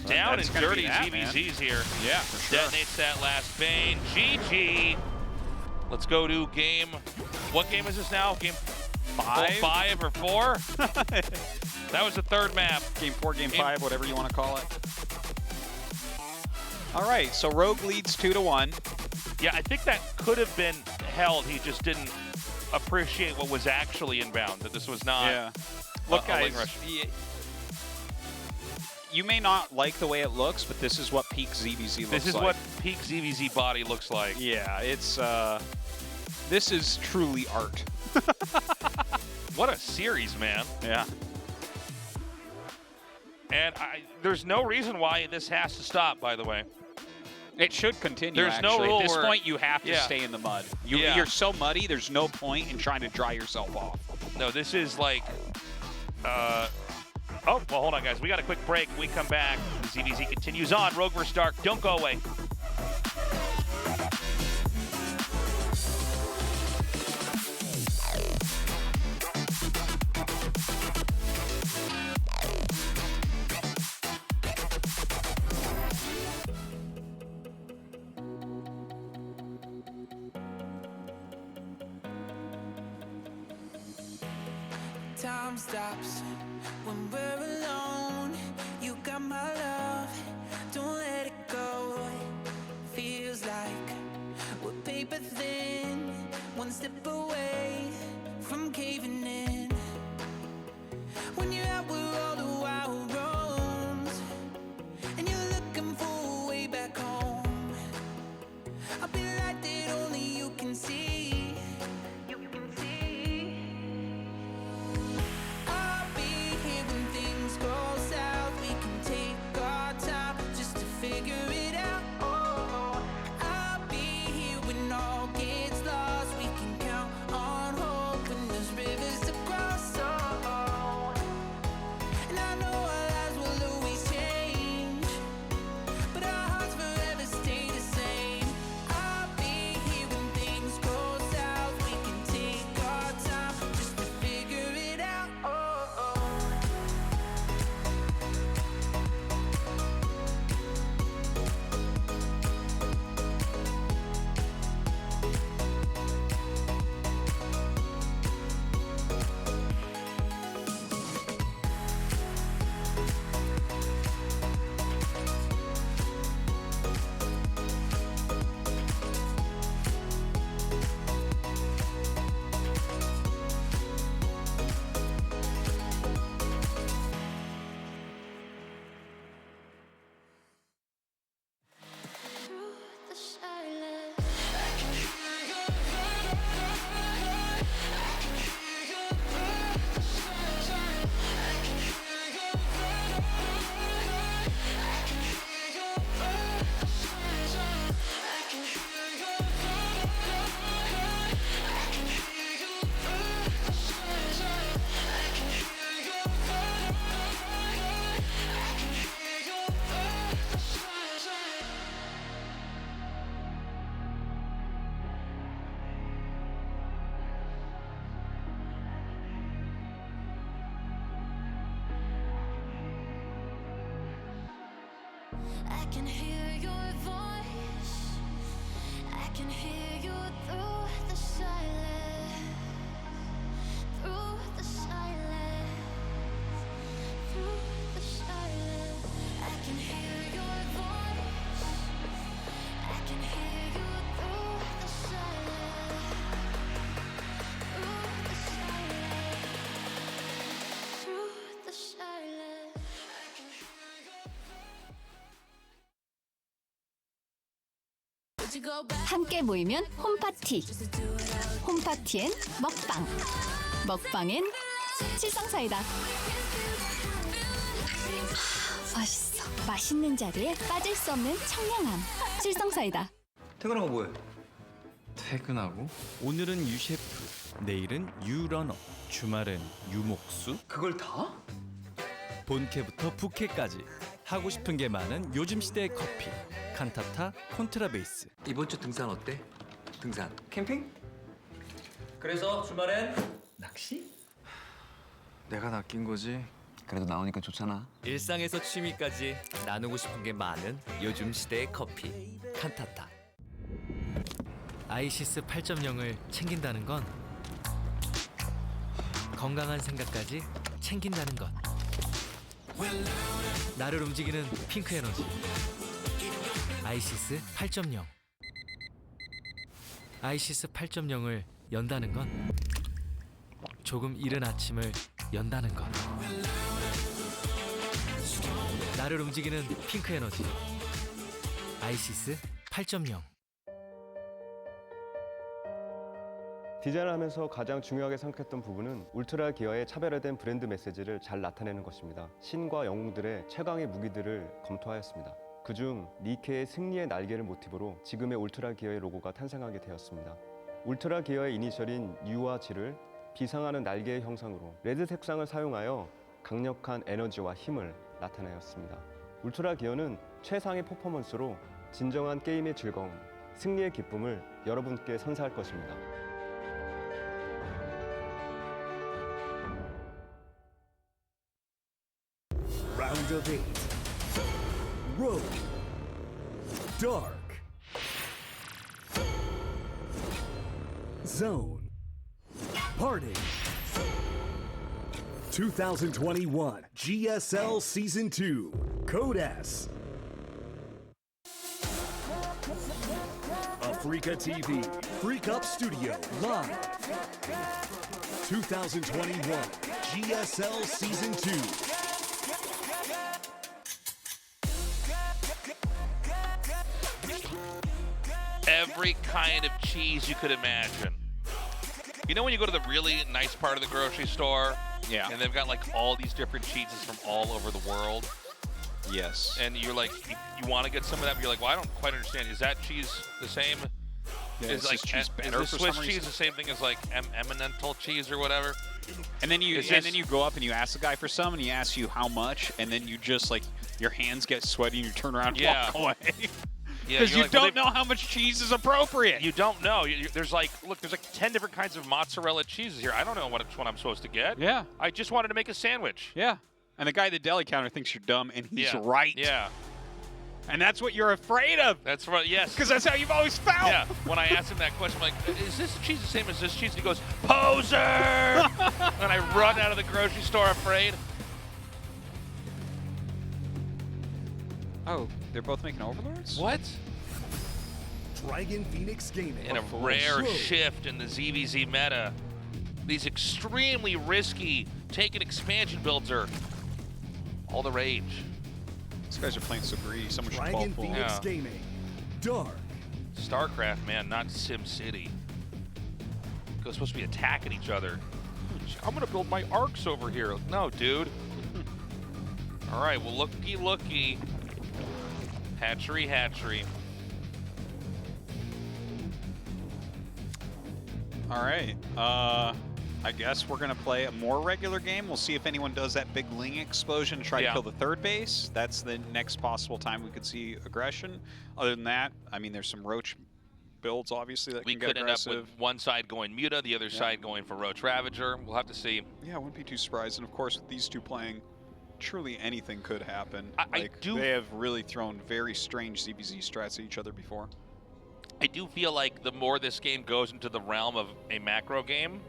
Down and dirty ZBZ's here. Yeah, for sure. Detonates that last Bane. GG. Let's go to game. What game is this now? Game 5 or 4? That was the 3rd map. Game 4, game 5, whatever you want to call it. All right, so Rogue leads 2-1. Yeah, I think that could have been held. He just didn't appreciate what was actually inbound, that this was not. Yeah. Look, guys, you may not like the way it looks, but this is what peak ZVZ looks like. This is what peak ZVZ body looks like. Yeah, it's this is truly art. What a series, man. Yeah. And there's no reason why this has to stop, by the way. It should continue, There's no rule at this where, point, you have to stay in the mud. You're so muddy, there's no point in trying to dry yourself off. No, this is like... oh, well, hold on, guys. We got a quick break. When we come back, ZVZ continues on. Rogue vs. Dark. Don't go away. Time stops when we're alone. You got my love, don't let it go. Feels like we're paper thin, one step away from caving in. When you're out where all the wild roams, and you're looking for a way back home, I'll be like that only you can see. All gets lost, we can count on hope when there's rivers to I can hear your voice. I can hear you through the silence. Through the silence. Through the silence. I can hear your voice. I can hear you through the silence. Through the silence. Through the silence. I can hear your Would you go back? 함께 모이면 홈파티. Just to do it all. 홈파티엔 먹방. 먹방엔 칠성사이다. 맛있어. 맛있는 자리에 빠질 수 없는 청량함. 칠성사이다. 퇴근하고 뭐해? 퇴근하고 오늘은 유셰프, 내일은 유러너, 주말엔 유목수. 그걸 다? 본캐부터 부캐까지 하고 싶은 게 많은 요즘 시대의 커피. 칸타타 콘트라베이스. 이번 주 등산 어때? 등산 캠핑? 그래서 주말엔 낚시? 내가 낚인 거지. 그래도 나오니까 좋잖아. 일상에서 취미까지 나누고 싶은 게 많은 요즘 시대의 커피 칸타타. 아이시스 8.0을 챙긴다는 건 건강한 생각까지 챙긴다는 것. 나를 움직이는 핑크 에너지. 아이시스 8.0. 아이시스 8.0을 연다는 건 조금 이른 아침을 연다는 것. 나를 움직이는 핑크 에너지. 아이시스 8.0. 디자인을 하면서 가장 중요하게 생각했던 부분은 울트라 기어의 차별화된 브랜드 메시지를 잘 나타내는 것입니다. 신과 영웅들의 최강의 무기들을 검토하였습니다. 그중 니케의 승리의 날개를 모티브로 지금의 울트라 기어의 로고가 탄생하게 되었습니다. 울트라 기어의 이니셜인 U와 G를 비상하는 날개의 형상으로 레드 색상을 사용하여 강력한 에너지와 힘을 나타내었습니다. 울트라 기어는 최상의 퍼포먼스로 진정한 게임의 즐거움, 승리의 기쁨을 여러분께 선사할 것입니다. Round of 8. Rogue. Dark. Zoun. Party. 2021 GSL Season 2. Code S. Africa TV. Freak Up Studio. Live. 2021 GSL Season 2. Every kind of cheese you could imagine. You know when you go to the really nice part of the grocery store? Yeah. And they've got like all these different cheeses from all over the world? Yes. And you're like, you want to get some of that, but you're like, well, I don't quite understand. Is that cheese the same? Yeah, is like cheese better is the for Swiss some cheese reason? the same thing as like Emmental cheese or whatever? And then you go up and you ask the guy for some, and he asks you how much, and then you just like your hands get sweaty and you turn around and walk away. Because you don't know how much cheese is appropriate. You don't know. There's like, look, there's like 10 different kinds of mozzarella cheeses here. I don't know which one I'm supposed to get. Yeah. I just wanted to make a sandwich. Yeah. And the guy at the deli counter thinks you're dumb, and he's right. Yeah. And that's what you're afraid of. That's right, yes. Because that's how you've always felt. Yeah. When I asked him that question, I'm like, is this cheese the same as this cheese? And he goes, poser! And I run out of the grocery store afraid. Oh, they're both making overlords? What? Dragon Phoenix Gaming. In a rare shift in the ZVZ meta, these extremely risky taken expansion builds are all the rage. These guys are playing so greedy. Someone should Dragon call Phoenix Gaming. Dark. StarCraft, man, not Sim City. They're supposed to be attacking each other. I'm gonna build my arcs over here. No, dude. All right, well, looky. Hatchery. All right. I guess we're going to play a more regular game. We'll see if anyone does that big Ling explosion to try to kill the third base. That's the next possible time we could see aggression. Other than that, I mean, there's some Roach builds, obviously, that we can get could aggressive. end up with one side going Muta, the other side going for Roach Ravager. We'll have to see. Yeah, I wouldn't be too surprised. And, of course, with these two playing truly anything could happen. I do. They have really thrown very strange ZVZ strats at each other before. I do feel like the more this game goes into the realm of a macro game,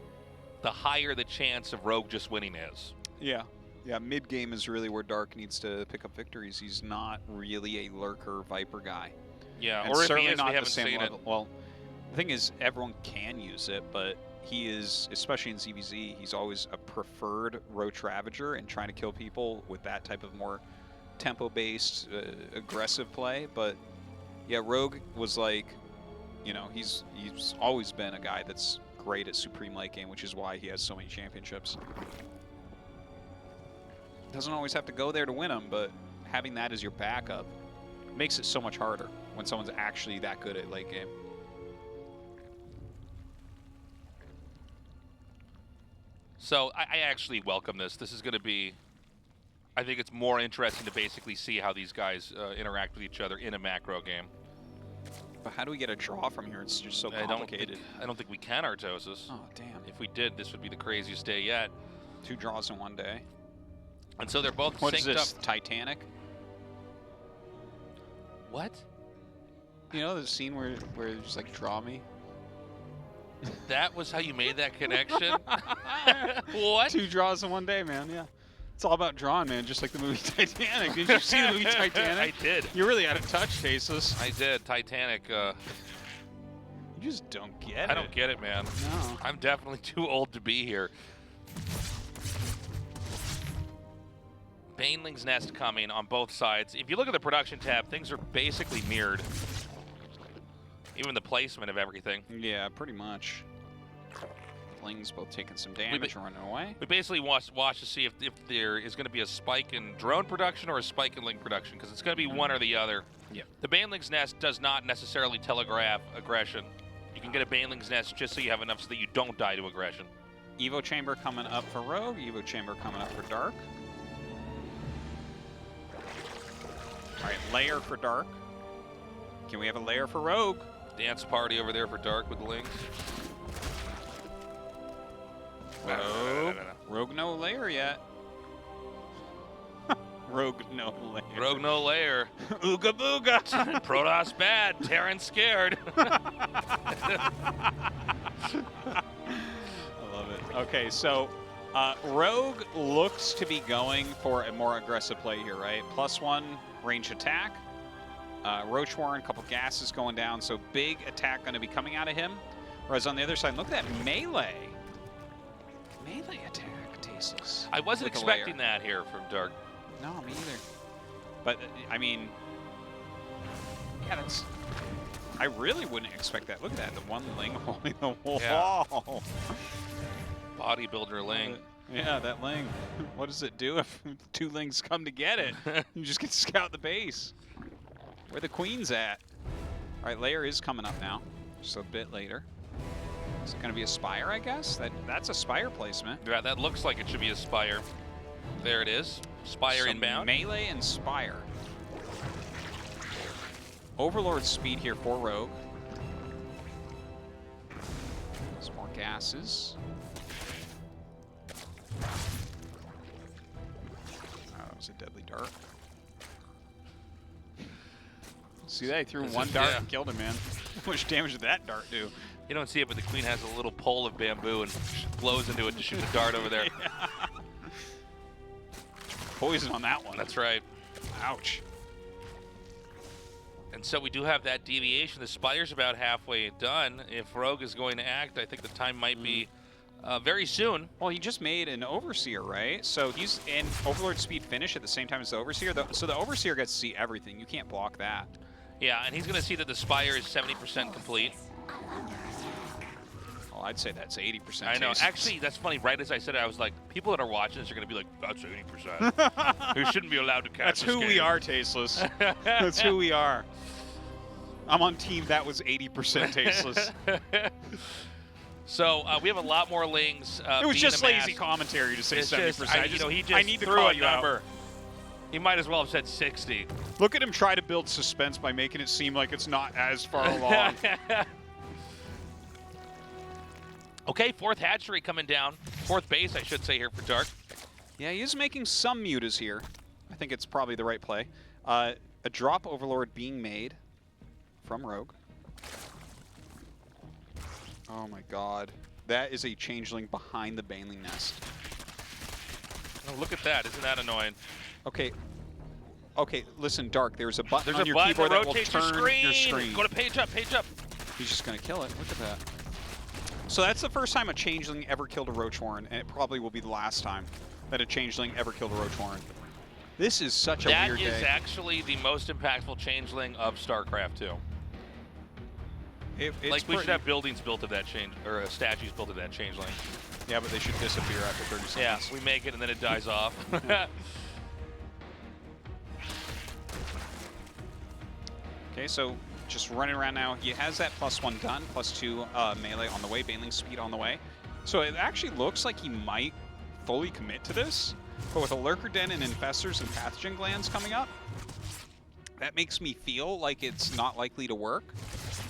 the higher the chance of Rogue just winning is. Yeah. Yeah, mid-game is really where Dark needs to pick up victories. He's not really a lurker Viper guy. Yeah, and or if certainly he is, not we the haven't same seen level. it. Well, the thing is, everyone can use it, but he is, especially in ZVZ, he's always a preferred Roach Ravager and trying to kill people with that type of more tempo-based, aggressive play. But yeah, Rogue was like, you know, he's always been a guy that's great at Supreme late game, which is why he has so many championships. Doesn't always have to go there to win them, but having that as your backup makes it so much harder when someone's actually that good at late game. So I actually welcome this. This is going to be, I think it's more interesting to basically see how these guys interact with each other in a macro game. But how do we get a draw from here? It's just so complicated. I don't think we can, Artosis. Oh, damn. If we did, this would be the craziest day yet. 2 draws in one day. And so they're both What synced is this, up. Titanic? What? You know the scene where they just like draw me? That was how you made that connection? What? 2 draws in one day, man, yeah. It's all about drawing, man, just like the movie Titanic. Did you see the movie Titanic? I did. You're really out of touch, Tasteless. I did. Titanic. You just don't get it. I don't get it, man. No. I'm definitely too old to be here. Baneling's Nest coming on both sides. If you look at the production tab, things are basically mirrored. Even the placement of everything. Yeah, pretty much. Ling's both taking some damage and running away. We basically watch to see if there is going to be a spike in drone production or a spike in Ling production, because it's going to be one or the other. Yep. The Baneling's Nest does not necessarily telegraph aggression. You can get a Baneling's Nest just so you have enough so that you don't die to aggression. Evo Chamber coming up for Rogue. Evo Chamber coming up for Dark. All right, layer for Dark. Can we have a layer for Rogue? Dance party over there for Dark with the Lings. Rogue. Rogue no layer yet. Rogue no layer. Rogue no layer. Ooga booga. Protoss bad. Terran scared. I love it. Okay, so Rogue looks to be going for a more aggressive play here, right? +1 range attack. Roach Warren, a couple gases going down, so big attack going to be coming out of him. Whereas on the other side, look at that melee. Melee attack, Tasteless. I wasn't expecting that here from Dark. No, me either. But, I mean, yeah, that's... I really wouldn't expect that. Look at that, the one Ling holding the wall. Yeah. Bodybuilder Ling. Yeah, that Ling. What does it do if 2 Lings come to get it? You just get to scout the base. Where the queen's at. All right, layer is coming up now, just a bit later. Is it going to be a Spire, I guess? That's a Spire placement. Yeah, that looks like it should be a Spire. There it is. Spire inbound. Melee and Spire. Overlord speed here for Rogue. Some more gases. That was a deadly dart. See that? He threw one dart and killed him, man. How much damage did that dart do? You don't see it, but the queen has a little pole of bamboo and blows into it to shoot the dart over there. Yeah. Poison on that one. That's right. Ouch. And so we do have that deviation. The Spire's about halfway done. If Rogue is going to act, I think the time might be very soon. Well, he just made an Overseer, right? So he's in Overlord speed finish at the same time as the Overseer. So the Overseer gets to see everything. You can't block that. Yeah, and he's going to see that the Spire is 70% complete. Well, I'd say that's 80%. I know. Tasteless. Actually, that's funny. Right as I said it, I was like, people that are watching this are going to be like, that's 80%. We shouldn't be allowed to catch That's who we are, Tasteless. That's who we are. I'm on team that was 80% Tasteless. So we have a lot more Lings. It was just lazy commentary to say 70%. I need to threw call a you number. out. He might as well have said 60. Look at him try to build suspense by making it seem like it's not as far along. Okay, 4th hatchery coming down. 4th base, I should say, here for Dark. Yeah, he is making some mutas here. I think it's probably the right play. A drop overlord being made from Rogue. Oh my god. That is a changeling behind the Baneling nest. Oh, look at that. Isn't that annoying? Okay. Okay, listen, Dark, there's a button There's on a your button keyboard that that will rotates turn your screen. Go to page up, page up. He's just going to kill it. Look at that. So that's the first time a changeling ever killed a Roach Warren, and it probably will be the last time that a changeling ever killed a Roach Warren. This is such a weird day. That is actually the most impactful changeling of StarCraft 2. Like, we should have buildings built of that change, or statues built of that changeling. Yeah, but they should disappear after 30 seconds. Yeah, we make it and then it dies off. Okay, so just running around now. He has that +1 done, +2 melee on the way, Baneling speed on the way. So it actually looks like he might fully commit to this, but with a Lurker Den and Infestors and Pathogen Glands coming up, that makes me feel like it's not likely to work.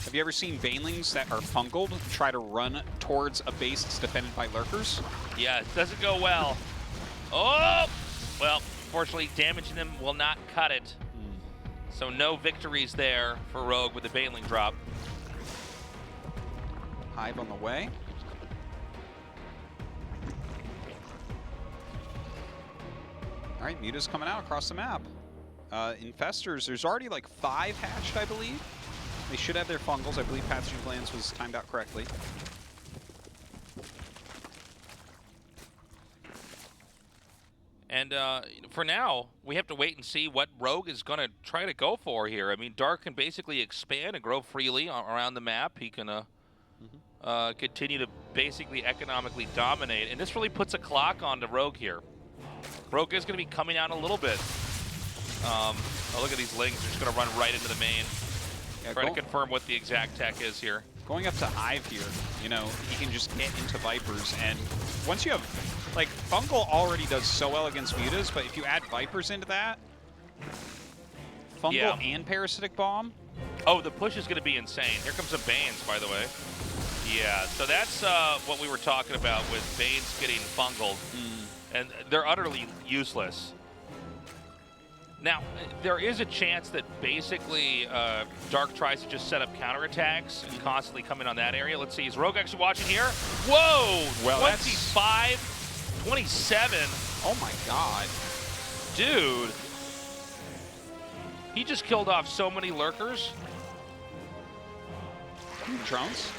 Have you ever seen Banelings that are fungal try to run towards a base that's defended by Lurkers? Yeah, it doesn't go well. Oh! Well, unfortunately, damaging them will not cut it. So no victories there for Rogue with the Baneling drop. Hive on the way. All right, Muta's coming out across the map. Infestors, there's already like 5 hatched, I believe. They should have their fungals. I believe Pathogen Glands was timed out correctly. And for now, we have to wait and see what Rogue is going to try to go for here. I mean, Dark can basically expand and grow freely around the map. He can continue to basically economically dominate. And this really puts a clock on the Rogue here. Rogue is going to be coming out a little bit. Oh, look at these lings. They're just going to run right into the main. Yeah, try to confirm what the exact tech is here. Going up to Hive here, you know, he can just get into Vipers. And once you have, like, Fungal already does so well against Mutas, but if you add Vipers into that, Fungal and Parasitic Bomb. Oh, the push is going to be insane. Here comes some Banes, by the way. Yeah, so that's what we were talking about with Banes getting Fungaled. And they're utterly useless. Now, there is a chance that basically Dark tries to just set up counterattacks and constantly come in on that area. Let's see, is Rogue actually watching here? Whoa! Well, 25, 27. Oh my god. Dude. He just killed off so many Lurkers. Drones?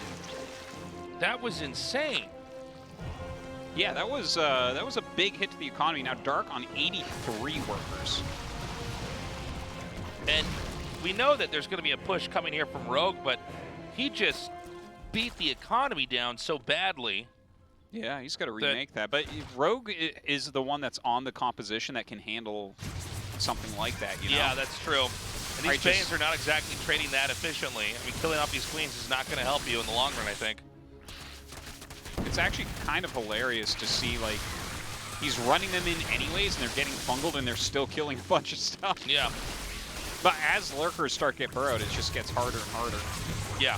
That was insane. Yeah, that was a big hit to the economy. Now Dark on 83 workers. And we know that there's going to be a push coming here from Rogue, but he just beat the economy down so badly. Yeah, he's got to remake that. But Rogue is the one that's on the composition that can handle something like that, you know? Yeah, that's true. And these Banes are not exactly trading that efficiently. I mean, killing off these Queens is not going to help you in the long run, I think. It's actually kind of hilarious to see, like, he's running them in anyways, and they're getting fungled, and they're still killing a bunch of stuff. Yeah. But as Lurkers start to get burrowed, it just gets harder and harder. Yeah.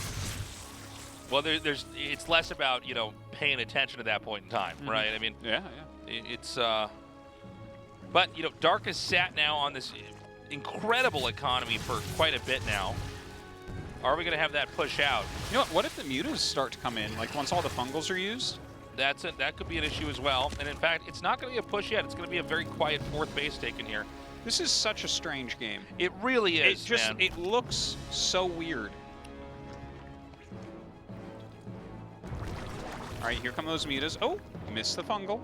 Well, it's less about, you know, paying attention at that point in time, right? I mean, it's, but, you know, Dark has sat now on this incredible economy for quite a bit now. Are we going to have that push out? You know what if the Mutas start to come in, like once all the Fungals are used? That could be an issue as well. And in fact, it's not going to be a push yet. It's going to be a very quiet 4th base taken here. This is such a strange game. It really is, man. It looks so weird. All right, here come those Mutas. Oh, missed the Fungal.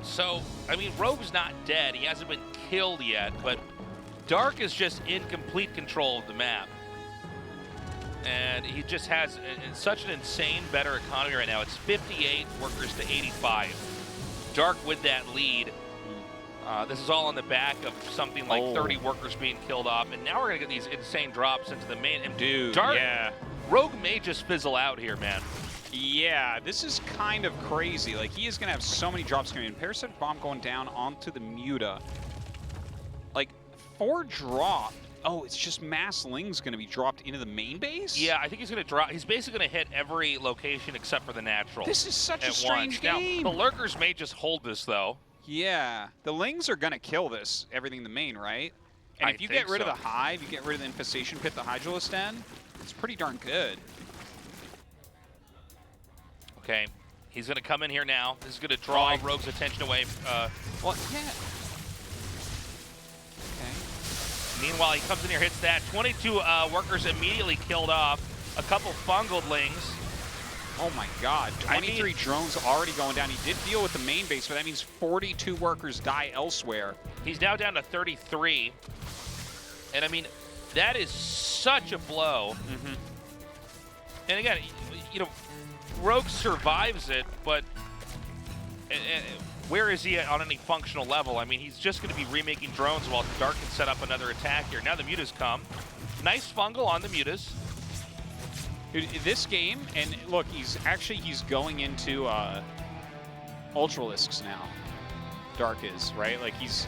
So, I mean, Rogue's not dead. He hasn't been killed yet, but Dark is just in complete control of the map. And he just has such an insane better economy right now. It's 58 workers to 85. Dark with that lead. This is all on the back of something like 30 workers being killed off. And now we're going to get these insane drops into the main. And dude, Dark, Rogue may just fizzle out here, man. Yeah, this is kind of crazy. Like, he is going to have so many drops coming in. Parasitic Bomb going down onto the Muta. Like, 4 drop Oh, it's just mass Ling's going to be dropped into the main base? Yeah, I think he's going to drop. He's basically going to hit every location except for the natural. This is such a strange game. Now, the Lurkers may just hold this, though. Yeah, the Lings are going to kill this, everything in the main, right? And if you get rid of the Hive, you get rid of the Infestation Pit, the Hydralisk Den, it's pretty darn good. Okay, he's going to come in here now. This is going to draw Rogue's attention away. Well, yeah. Meanwhile, he comes in here, hits that. 22 workers immediately killed off. A couple fungled Lings. Oh my God, 23 drones already going down. He did deal with the main base, but that means 42 workers die elsewhere. He's now down to 33. And I mean, that is such a blow. And again, you know, Rogue survives it, but where is he on any functional level? I mean, he's just going to be remaking drones while Dark can set up another attack here. Now the Mutas come. Nice fungal on the Mutas. Dude, this game, and look, he's going into Ultralisks now. Dark is, right? Like he's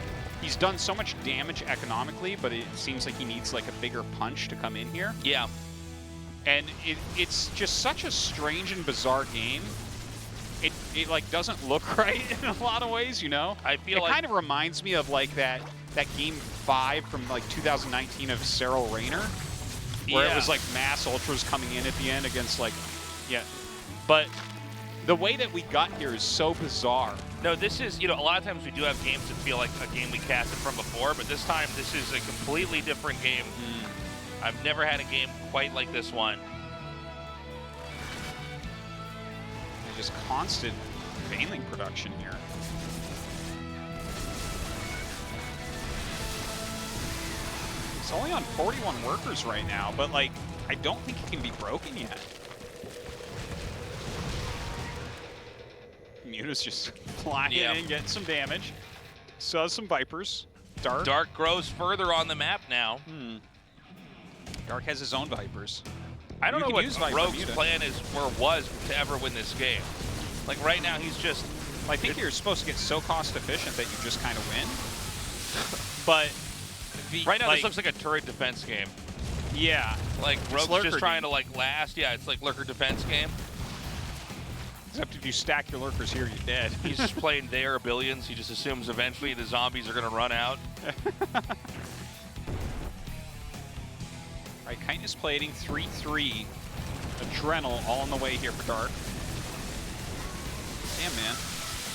done so much damage economically, but it seems like he needs like a bigger punch to come in here. Yeah. And it's just such a strange and bizarre game. It like doesn't look right in a lot of ways, you know? I feel like it kind of reminds me of like that game 5 from like 2019 of Cyril Rayner, where it was like mass ultras coming in at the end against like, but the way that we got here is so bizarre. No, this is, you know, a lot of times we do have games that feel like a game we casted from before, but this time this is a completely different game. I've never had a game quite like this one. And just constant Baneling production here. It's only on 41 workers right now, but like, I don't think it can be broken yet. Muta's just flying in, getting some damage. So some Vipers. Dark grows further on the map now. Dark has his own Vipers. I don't know what Rogue's plan is or was to ever win this game. Like right now, he's just... Well, I think you're supposed to get so cost efficient that you just kind of win. But... right now, this looks like a turret defense game. Yeah. Like, Rogue's just trying to, like, last. Yeah, it's like lurker defense game. Except if you stack your lurkers here, you're dead. He's just playing their billions. He just assumes eventually the zombies are going to run out. All right, Chitinous plating 3-3. Adrenal all on the way here for Dark. Damn, man.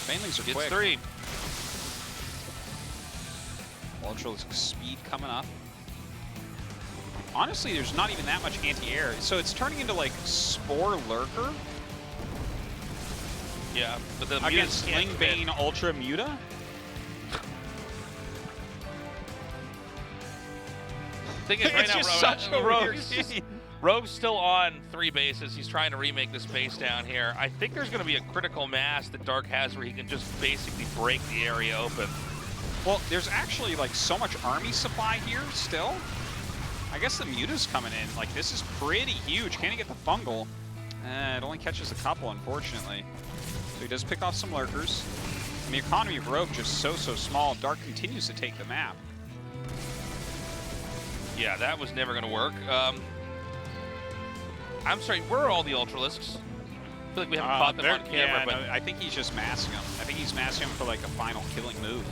Banelings are quick. It's 3. Ultralisk speed coming up. Honestly, there's not even that much anti-air. So it's turning into like Spore Lurker. Yeah, but the against Sling Bane Ultra Muta. Thing is, right now, Rogue's still on 3 bases. He's trying to remake this base down here. I think there's going to be a critical mass that Dark has where he can just basically break the area open. Well, there's actually like so much army supply here still. I guess the Muta's coming in. Like, this is pretty huge. Can he get the fungal? It only catches a couple, unfortunately. So he does pick off some lurkers. And the economy of Rogue just so small. Dark continues to take the map. Yeah, that was never going to work. I'm sorry, where are all the Ultralisks? I feel like we haven't caught them on camera. But no, I think he's just massing them. I think he's massing them for like a final killing move.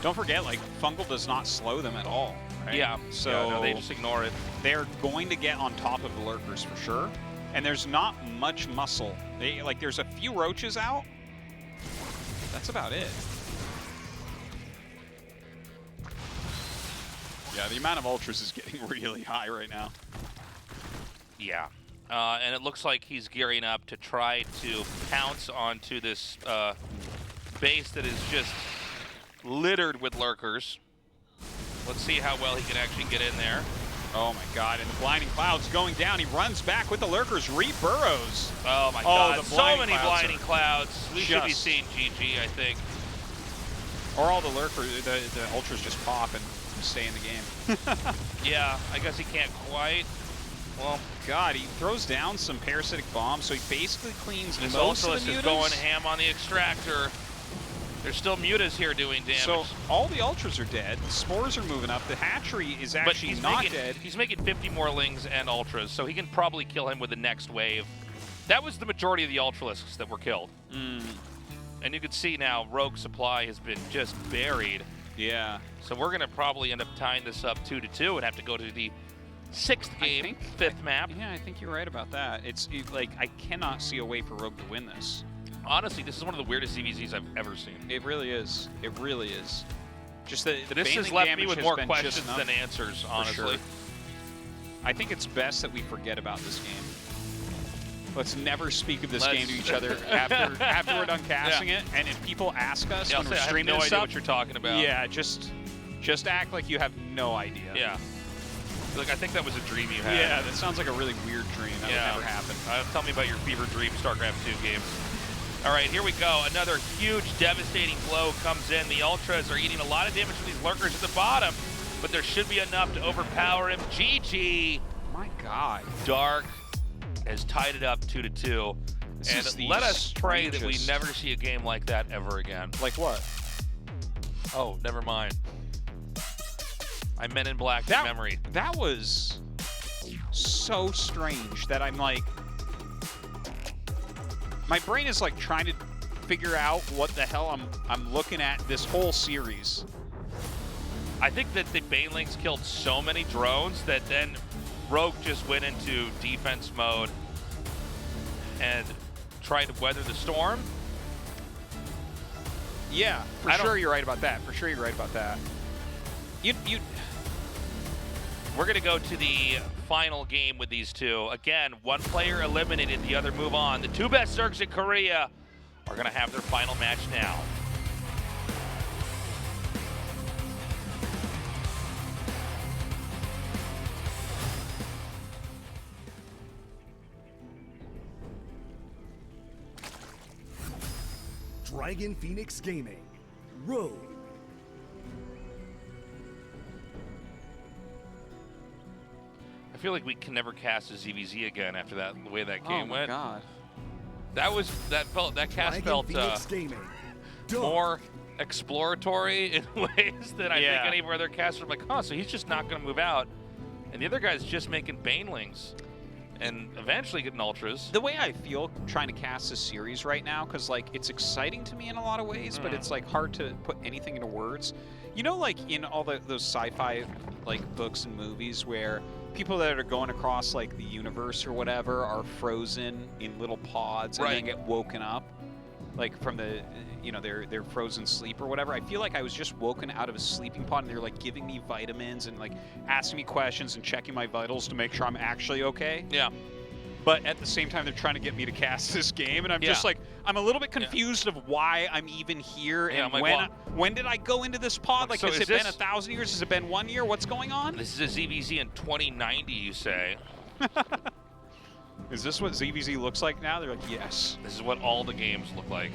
Don't forget, like, fungal does not slow them at all. Right? Yeah, so no, they just ignore it. They're going to get on top of the lurkers for sure. And there's not much muscle. There's a few roaches out. That's about it. Yeah, the amount of ultras is getting really high right now. Yeah. And it looks like he's gearing up to try to pounce onto this base that is just littered with lurkers. Let's see how well he can actually get in there. Oh my God, and the Blinding Cloud's going down. He runs back with the lurkers, re-burrows. Oh my God, so many Blinding Clouds. We should be seeing GG, I think. Or all the lurkers, the ultras just pop and stay in the game. Yeah, I guess he can't quite. Well, God, he throws down some parasitic bombs, so he basically cleans this most of the Ultralisk is going ham on the extractor. There's still Mutas here doing damage. So all the Ultras are dead. The Spores are moving up. The Hatchery is actually not dead. He's making 50 more Lings and Ultras, so he can probably kill him with the next wave. That was the majority of the Ultralisks that were killed. And you can see now Rogue supply has been just buried. Yeah. So we're going to probably end up tying this up 2-2 and have to go to the 6th game, 5th map. Yeah, I think you're right about that. It's like I cannot see a way for Rogue to win this. Honestly, this is one of the weirdest ZVZs I've ever seen. It really is. It really is. Just the this has left me with more questions than answers, honestly. Sure. I think it's best that we forget about this game. Let's never speak of this game to each other after we're done casting it. And if people ask us when we're streaming I have no this idea stuff, what you're talking about. Yeah, just act like you have no idea. Yeah. Like, I think that was a dream you had. Yeah, that sounds like a really weird dream. That would never happen. Tell me about your fever dream StarCraft 2 game. All right, here we go. Another huge, devastating blow comes in. The Ultras are eating a lot of damage from these lurkers at the bottom, but there should be enough to overpower him. GG. My God. Dark has tied it up 2-2. And let us pray that we never see a game like that ever again. Like what? Oh, never mind. I meant in black memory. That was so strange that I'm like, my brain is like trying to figure out what the hell I'm looking at this whole series. I think that the Banelings killed so many drones that then Rogue just went into defense mode and tried to weather the storm. Yeah, for sure you're right about that. For sure you're right about that. We're going to go to the final game with these two. Again, one player eliminated, the other move on. The two best Zergs in Korea are going to have their final match now. Dragon Phoenix Gaming, Rogue. I feel like we can never cast a ZVZ again after that, the way that game went. Oh my God. That cast felt more exploratory in ways that I think any other caster. I'm like, oh, so he's just not going to move out, and the other guy's just making Banelings, and eventually getting Ultras. The way I feel trying to cast this series right now, because like it's exciting to me in a lot of ways, but it's like hard to put anything into words. You know, like in all those sci-fi like books and movies where people that are going across like the universe or whatever are frozen in little pods and then get woken up, like from the, you know, their frozen sleep or whatever. I feel like I was just woken out of a sleeping pod and they're like giving me vitamins and like asking me questions and checking my vitals to make sure I'm actually okay. Yeah. But at the same time, they're trying to get me to cast this game, and I'm just like, I'm a little bit confused of why I'm even here, and like, when did I go into this pod? Like, has it been 1,000 years? Has it been 1 year? What's going on? This is a ZVZ in 2090, you say? Is this what ZVZ looks like now? They're like, yes. This is what all the games look like.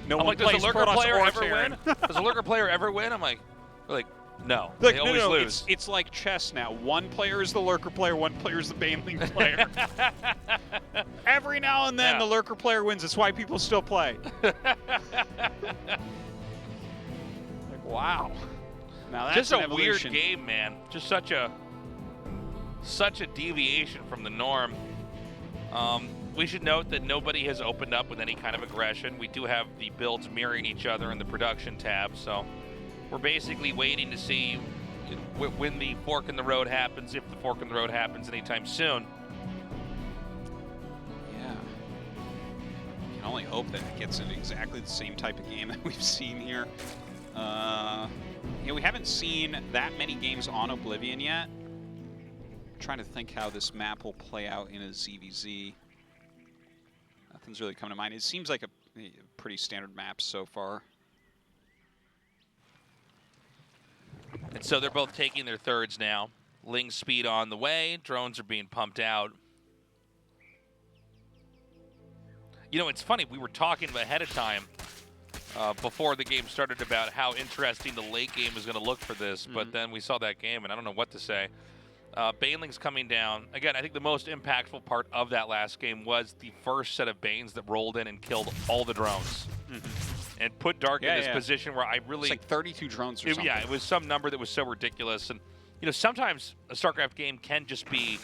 No one does plays a lurker Protoss player or ever Terran. win? Does a lurker player ever win? I'm like, no. Like, they always lose. It's like chess now. One player is the lurker player, one player is the Baneling player. Every now and then the lurker player wins. That's why people still play. Like, wow. Now that's just a weird evolution. game, man. Just such a deviation from the norm. We should note that nobody has opened up with any kind of aggression. We do have the builds mirroring each other in the production tab, so we're basically waiting to see when the fork in the road happens, if the fork in the road happens anytime soon. Yeah. I can only hope that it gets into exactly the same type of game that we've seen here. We haven't seen that many games on Oblivion yet. I'm trying to think how this map will play out in a ZVZ. Nothing's really coming to mind. It seems like a pretty standard map so far. And so they're both taking their thirds now. Ling speed on the way. Drones are being pumped out. You know, it's funny. We were talking ahead of time before the game started about how interesting the late game is going to look for this. But then we saw that game, and I don't know what to say. Banelings coming down. Again, I think the most impactful part of that last game was the first set of Banes that rolled in and killed all the drones. and put Dark in this position where I really... It's like 32 drones or something. Yeah, it was some number that was so ridiculous. And, you know, sometimes a StarCraft game can just be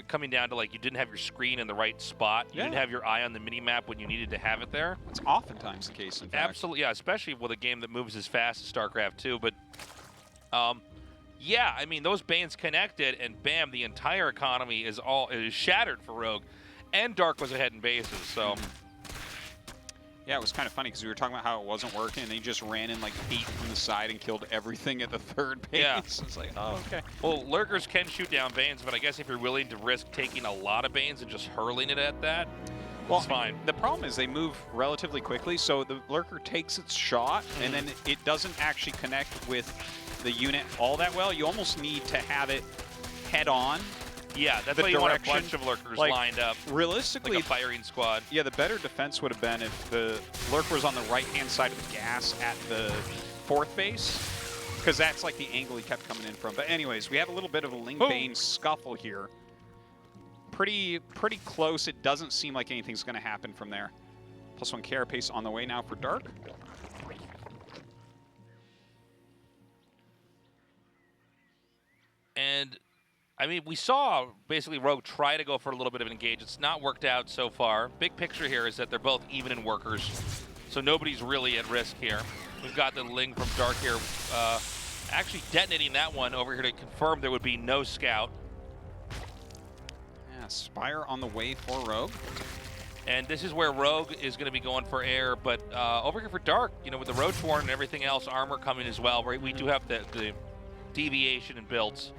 coming down to, like, you didn't have your screen in the right spot. You didn't have your eye on the mini-map when you needed to have it there. That's oftentimes the case, in fact. Absolutely, yeah, especially with a game that moves as fast as StarCraft 2. But, yeah, I mean, those Banes connected, and bam, the entire economy is shattered for Rogue. And Dark was ahead in bases, so... Yeah, it was kind of funny because we were talking about how it wasn't working, and they just ran in like 8 from the side and killed everything at the third base. Yeah. It's like, oh, okay. Well, Lurkers can shoot down Banes, but I guess if you're willing to risk taking a lot of Banes and just hurling it at that, it's fine. The problem is they move relatively quickly, so the Lurker takes its shot, and then it doesn't actually connect with the unit all that well. You almost need to have it head on. Yeah, that's why you want a bunch of Lurkers lined up. Realistically, like a firing squad. Yeah, the better defense would have been if the Lurker was on the right-hand side of the gas at the 4th base, because that's like the angle he kept coming in from. But anyways, we have a little bit of a Ling Bane scuffle here. Pretty close. It doesn't seem like anything's going to happen from there. +1 Carapace on the way now for Dark. And... I mean, we saw basically Rogue try to go for a little bit of an engage. It's not worked out so far. Big picture here is that they're both even in workers, so nobody's really at risk here. We've got the Ling from Dark here actually detonating that one over here to confirm there would be no scout. Yeah, Spire on the way for Rogue. And this is where Rogue is going to be going for air, but over here for Dark, you know, with the Roach Warren and everything else, armor coming as well, right? We do have the deviation in builds.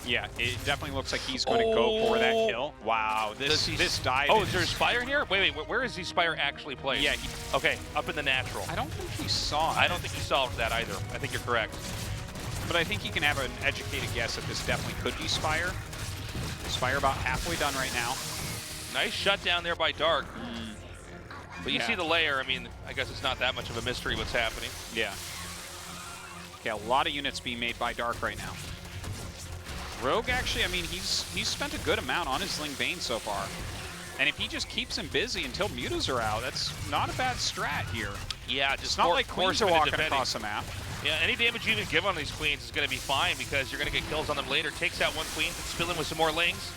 Yeah, it definitely looks like he's going to go for that kill. Wow, this dive. Oh, is there a Spire here? Wait, where is the Spire actually placed? Yeah. Okay, up in the natural. I don't think he saw it. I don't think he saw that either. I think you're correct. But I think you can have an educated guess that this definitely could be Spire. Spire about halfway done right now. Nice shutdown there by Dark. But you see the layer, I mean, I guess it's not that much of a mystery what's happening. Yeah. Okay, a lot of units being made by Dark right now. Rogue, actually, I mean, he's spent a good amount on his Ling Bane so far. And if he just keeps him busy until mutas are out, that's not a bad strat here. Yeah, it's not like queens are walking across the map. Yeah, any damage you even give on these queens is going to be fine because you're going to get kills on them later. Takes out one queen, it's filling with some more Lings.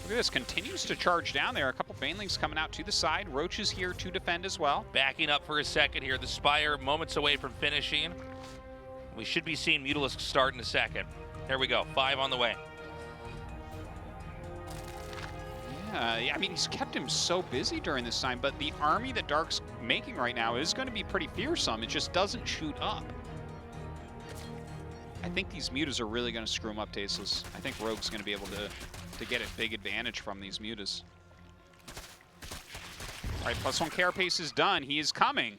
Look at this, continues to charge down there. A couple Banelings coming out to the side. Roach is here to defend as well. Backing up for a second here. The Spire moments away from finishing. We should be seeing Mutalisk start in a second. There we go, 5 on the way. Yeah, I mean, he's kept him so busy during this time, but the army that Dark's making right now is going to be pretty fearsome. It just doesn't shoot up. I think these mutas are really going to screw him up, Tasteless. I think Rogue's going to be able to get a big advantage from these mutas. All right, +1 Carapace is done. He is coming.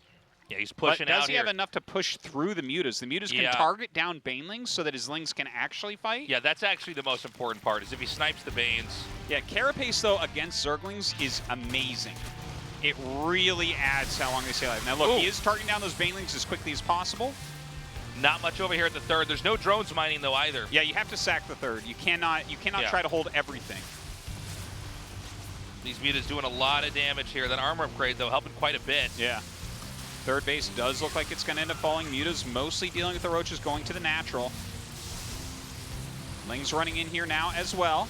Yeah, he's pushing out here. Does he have enough to push through the mutas? The mutas can target down Banelings so that his Lings can actually fight? Yeah, that's actually the most important part, is if he snipes the Banes. Yeah, Carapace, though, against Zerglings is amazing. It really adds how long they stay alive. Now, look, he is targeting down those Banelings as quickly as possible. Not much over here at the third. There's no drones mining, though, either. Yeah, you have to sack the third. You cannot try to hold everything. These mutas doing a lot of damage here. That armor upgrade, though, helping quite a bit. Yeah. Third base does look like it's going to end up falling. Muta's mostly dealing with the Roaches going to the natural. Ling's running in here now as well.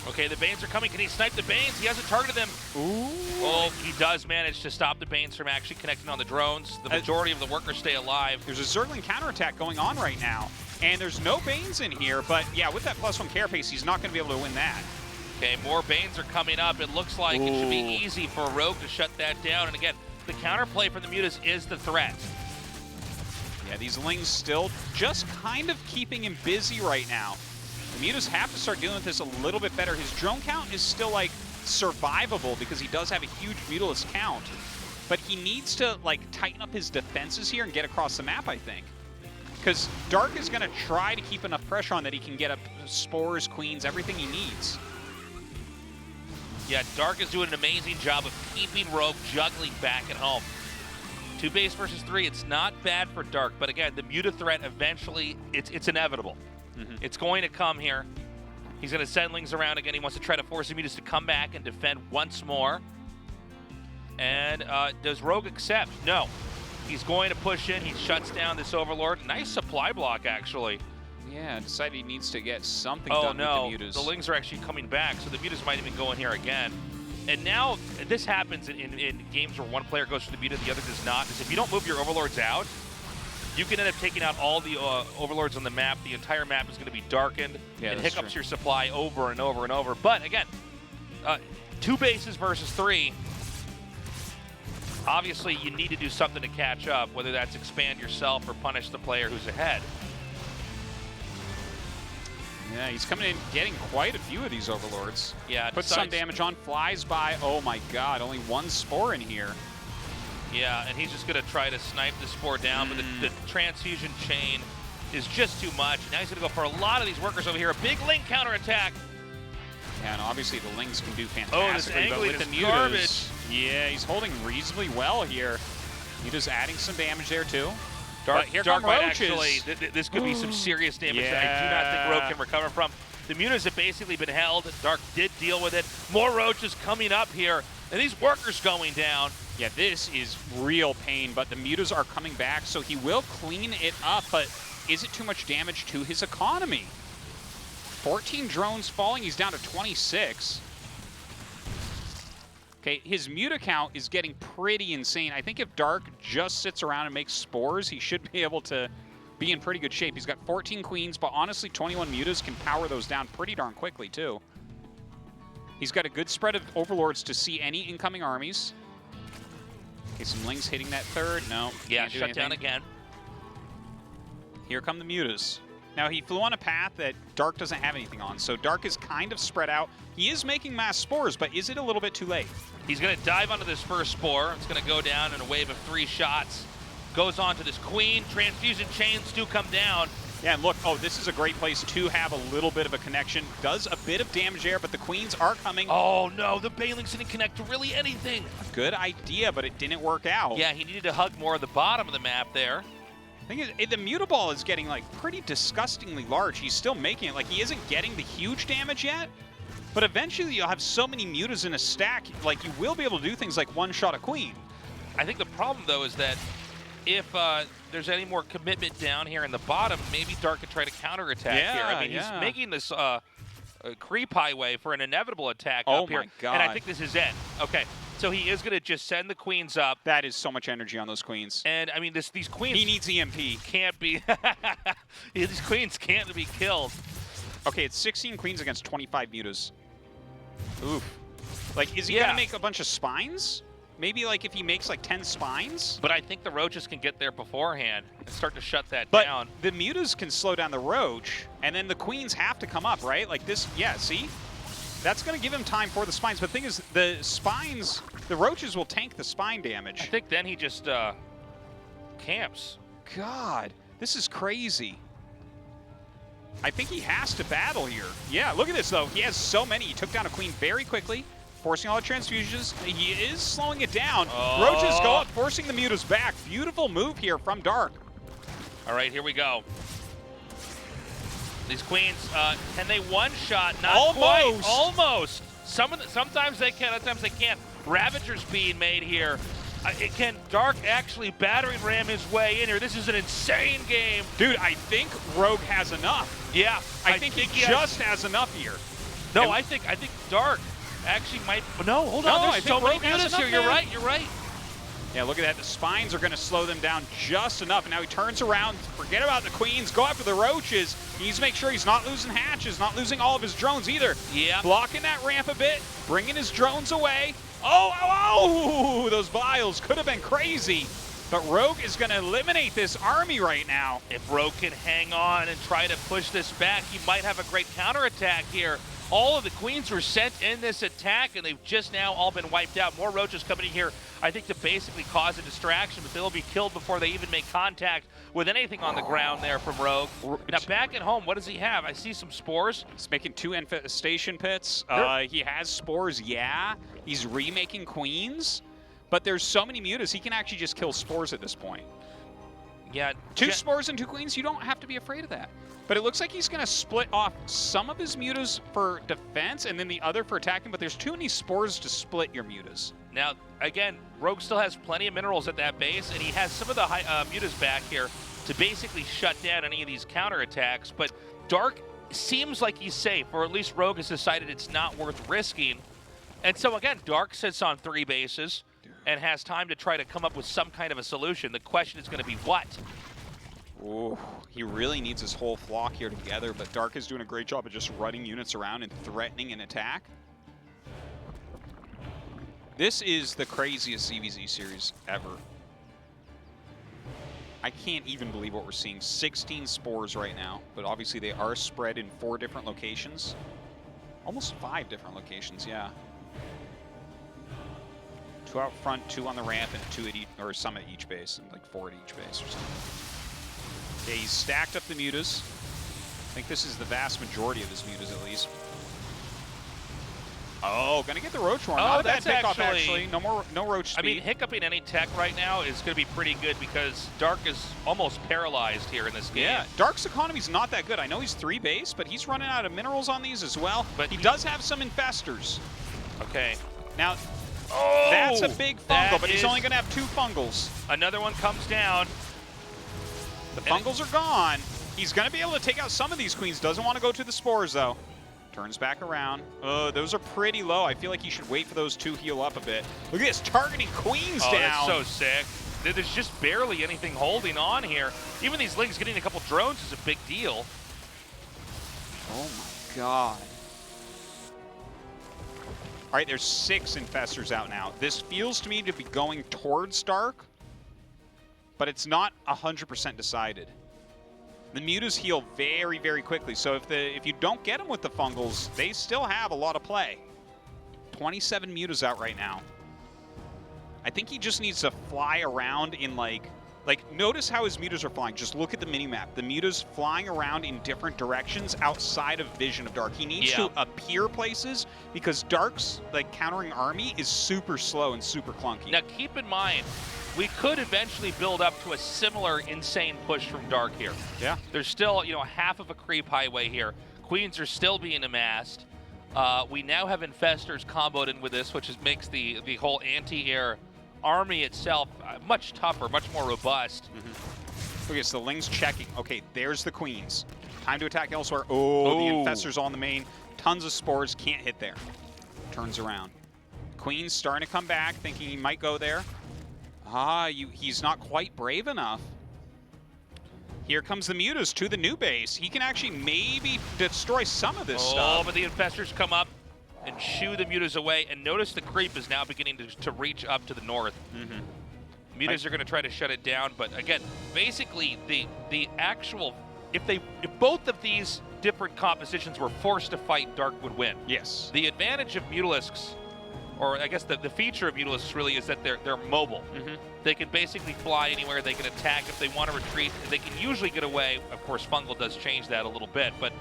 Okay, the Banes are coming. Can he snipe the Banes? He hasn't targeted them. Ooh. Oh, he does manage to stop the Banes from actually connecting on the drones. The majority of the workers stay alive. There's a Zergling counterattack going on right now. And there's no Banes in here, but yeah, with that +1 Carapace, he's not going to be able to win that. Okay, more Banes are coming up. It looks like it should be easy for Rogue to shut that down. And again, the counterplay for the mutas is the threat. Yeah, these Lings still just kind of keeping him busy right now. The mutas have to start dealing with this a little bit better. His drone count is still, like, survivable because he does have a huge Mutalisk count. But he needs to, like, tighten up his defenses here and get across the map, I think. Because Dark is going to try to keep enough pressure on that he can get up spores, queens, everything he needs. Yeah, Dark is doing an amazing job of keeping Rogue juggling back at home. 2 base versus 3, it's not bad for Dark, but again, the muta threat eventually, it's inevitable. It's going to come here. He's going to send Lings around again. He wants to try to force the mutas to come back and defend once more. And does Rogue accept? No. He's going to push in. He shuts down this Overlord. Nice supply block, actually. Yeah, decided he needs to get something done with the Mutas. The Lings are actually coming back, so the Mutas might even go in here again. And now, this happens in games where one player goes for the Muta, the other does not, is if you don't move your Overlords out, you can end up taking out all the Overlords on the map. The entire map is going to be darkened and hiccups your supply over and over and over. But again, 2 bases versus 3. Obviously, you need to do something to catch up, whether that's expand yourself or punish the player who's ahead. Yeah, he's coming in getting quite a few of these Overlords. Yeah, puts some damage on, flies by. Oh my god, only 1 Spore in here. Yeah, and he's just going to try to snipe the Spore down, but the transfusion chain is just too much. Now he's going to go for a lot of these workers over here. A big Ling counterattack. Yeah, and obviously the Lings can do this fantastically, but angling with the is Mutas, garbage. yeah, he's holding reasonably well here. Muta's adding some damage there too. Dark, here Dark come might Roaches. actually, this could be some serious damage that I do not think Rogue can recover from. The Mutas have basically been held. Dark did deal with it. More Roaches coming up here, and these workers going down. Yeah, this is real pain, but the Mutas are coming back, so he will clean it up, but is it too much damage to his economy? 14 drones falling, he's down to 26. Okay, his Muta count is getting pretty insane. I think if Dark just sits around and makes spores, he should be able to be in pretty good shape. He's got 14 Queens, but honestly, 21 Mutas can power those down pretty darn quickly, too. He's got a good spread of Overlords to see any incoming armies. Okay, some Lings hitting that third. No, yeah, shut down again. Here come the Mutas. Now, he flew on a path that Dark doesn't have anything on, so Dark is kind of spread out. He is making mass spores, but is it a little bit too late? He's going to dive onto this first spore. It's going to go down in a wave of 3 shots. Goes on to this Queen. Transfusion chains do come down. Yeah, and look, oh, this is a great place to have a little bit of a connection. Does a bit of damage there, but the Queens are coming. Oh, no, the Balings didn't connect to really anything. Good idea, but it didn't work out. Yeah, he needed to hug more of the bottom of the map there. I think the Muta Ball is getting, like, pretty disgustingly large. He's still making it. Like, he isn't getting the huge damage yet, but eventually you'll have so many Mutas in a stack, like, you will be able to do things like one-shot a Queen. I think the problem, though, is that if there's any more commitment down here in the bottom, maybe Dark could try to counterattack here. I mean, he's making this creep highway for an inevitable attack up here. Oh, my God. And I think this is it. Okay, so he is going to just send the Queens up. That is so much energy on those Queens. And, I mean, these Queens... He needs EMP. Can't be... These Queens can't be killed. Okay, it's 16 Queens against 25 Mutas. Oof. Like, is he going to make a bunch of spines? Maybe, like, if he makes, like, 10 spines? But I think the Roaches can get there beforehand and start to shut that but down. The Mutas can slow down the Roach, and then the Queens have to come up, right? Like this, yeah, see? That's going to give him time for the spines. But the thing is, the spines, the Roaches will tank the spine damage. I think then he just camps. God, this is crazy. I think he has to battle here. Yeah, look at this, though. He has so many. He took down a Queen very quickly, forcing all the transfusions. He is slowing it down. Roaches go up, forcing the Mutas back. Beautiful move here from Dark. All right, here we go. These Queens, can they one-shot? Not almost. Quite. Almost. Sometimes they can, other times they can't. Ravager's being made here. Can Dark actually battering ram his way in here? This is an insane game. Dude, I think Rogue has enough. Yeah. I think he just has enough here. No, I think Dark actually might. No, hold on. There's so many Mutas here. You're right. You're right. Yeah, look at that. The spines are going to slow them down just enough. And now he turns around. Forget about the Queens. Go after the Roaches. He needs to make sure he's not losing hatches, not losing all of his drones either. Yeah. Blocking that ramp a bit, bringing his drones away. Oh, those vials could have been crazy. But Rogue is going to eliminate this army right now. If Rogue can hang on and try to push this back, he might have a great counterattack here. All of the Queens were sent in this attack, and they've just now all been wiped out. More Roaches coming in here, I think, to basically cause a distraction, but they'll be killed before they even make contact with anything on the ground there from Rogue. Now, back at home, what does he have? I see some spores. He's making 2 infestation pits. He has spores, yeah. He's remaking Queens, but there's so many Mutas, he can actually just kill spores at this point. Yeah. 2 spores and 2 queens, you don't have to be afraid of that. But it looks like he's going to split off some of his mutas for defense and then the other for attacking, but there's too many spores to split your mutas. Now, again, Rogue still has plenty of minerals at that base, and he has some of the mutas back here to basically shut down any of these counterattacks. But Dark seems like he's safe, or at least Rogue has decided it's not worth risking. And so, again, Dark sits on 3 bases and has time to try to come up with some kind of a solution. The question is going to be what? Ooh, he really needs his whole flock here together, but Dark is doing a great job of just running units around and threatening an attack. This is the craziest ZVZ series ever. I can't even believe what we're seeing. 16 spores right now, but obviously they are spread in 4 different locations. Almost 5 different locations, yeah. 2 out front, 2 on the ramp, and 2 at each, or some at each base, and like 4 at each base or something. Okay, he's stacked up the mutas. I think this is the vast majority of his mutas, at least. Oh, gonna get the Roach Horn. Not a bad pickoff, actually. No Roach speed. I mean, hiccuping any tech right now is gonna be pretty good because Dark is almost paralyzed here in this game. Yeah, Dark's economy's not that good. I know he's 3 base, but he's running out of minerals on these as well. But he does have some infestors. Okay. Now, that's a big fungal, but he's only gonna have 2 fungals. Another one comes down. The fungals are gone. He's going to be able to take out some of these queens. Doesn't want to go to the spores, though. Turns back around. Those are pretty low. I feel like he should wait for those to heal up a bit. Look at this, targeting queens down. That's so sick. There's just barely anything holding on here. Even these Lings getting a couple drones is a big deal. Oh, my God. All right, there's 6 infestors out now. This feels to me to be going towards Dark, but it's not 100% decided. The mutas heal very, very quickly, so if you don't get them with the fungals, they still have a lot of play. 27 mutas out right now. I think he just needs to fly around in like notice how his mutas are flying. Just look at the mini-map. The mutas flying around in different directions outside of vision of Dark. He needs to appear places because Dark's countering army is super slow and super clunky. Now keep in mind, we could eventually build up to a similar insane push from Dark here. Yeah. There's still, half of a creep highway here. Queens are still being amassed. We now have infestors comboed in with this, which makes the whole anti-air army itself much tougher, much more robust. Okay, so the Ling's checking. Okay, there's the queens. Time to attack elsewhere. Oh, the infestor's on the main. Tons of spores, can't hit there. Turns around. Queen's starting to come back, thinking he might go there. He's not quite brave enough. Here comes the mutas to the new base. He can actually maybe destroy some of this stuff. Oh, but the infestors come up and shoo the mutas away. And notice the creep is now beginning to reach up to the north. Mutas are going to try to shut it down. But again, basically, the actual... If both of these different compositions were forced to fight, Dark would win. Yes. The advantage of Mutalisks, or I guess the feature of Mutalisks really is that they're mobile. They can basically fly anywhere. They can attack if they want to retreat. They can usually get away. Of course, Fungal does change that a little bit, but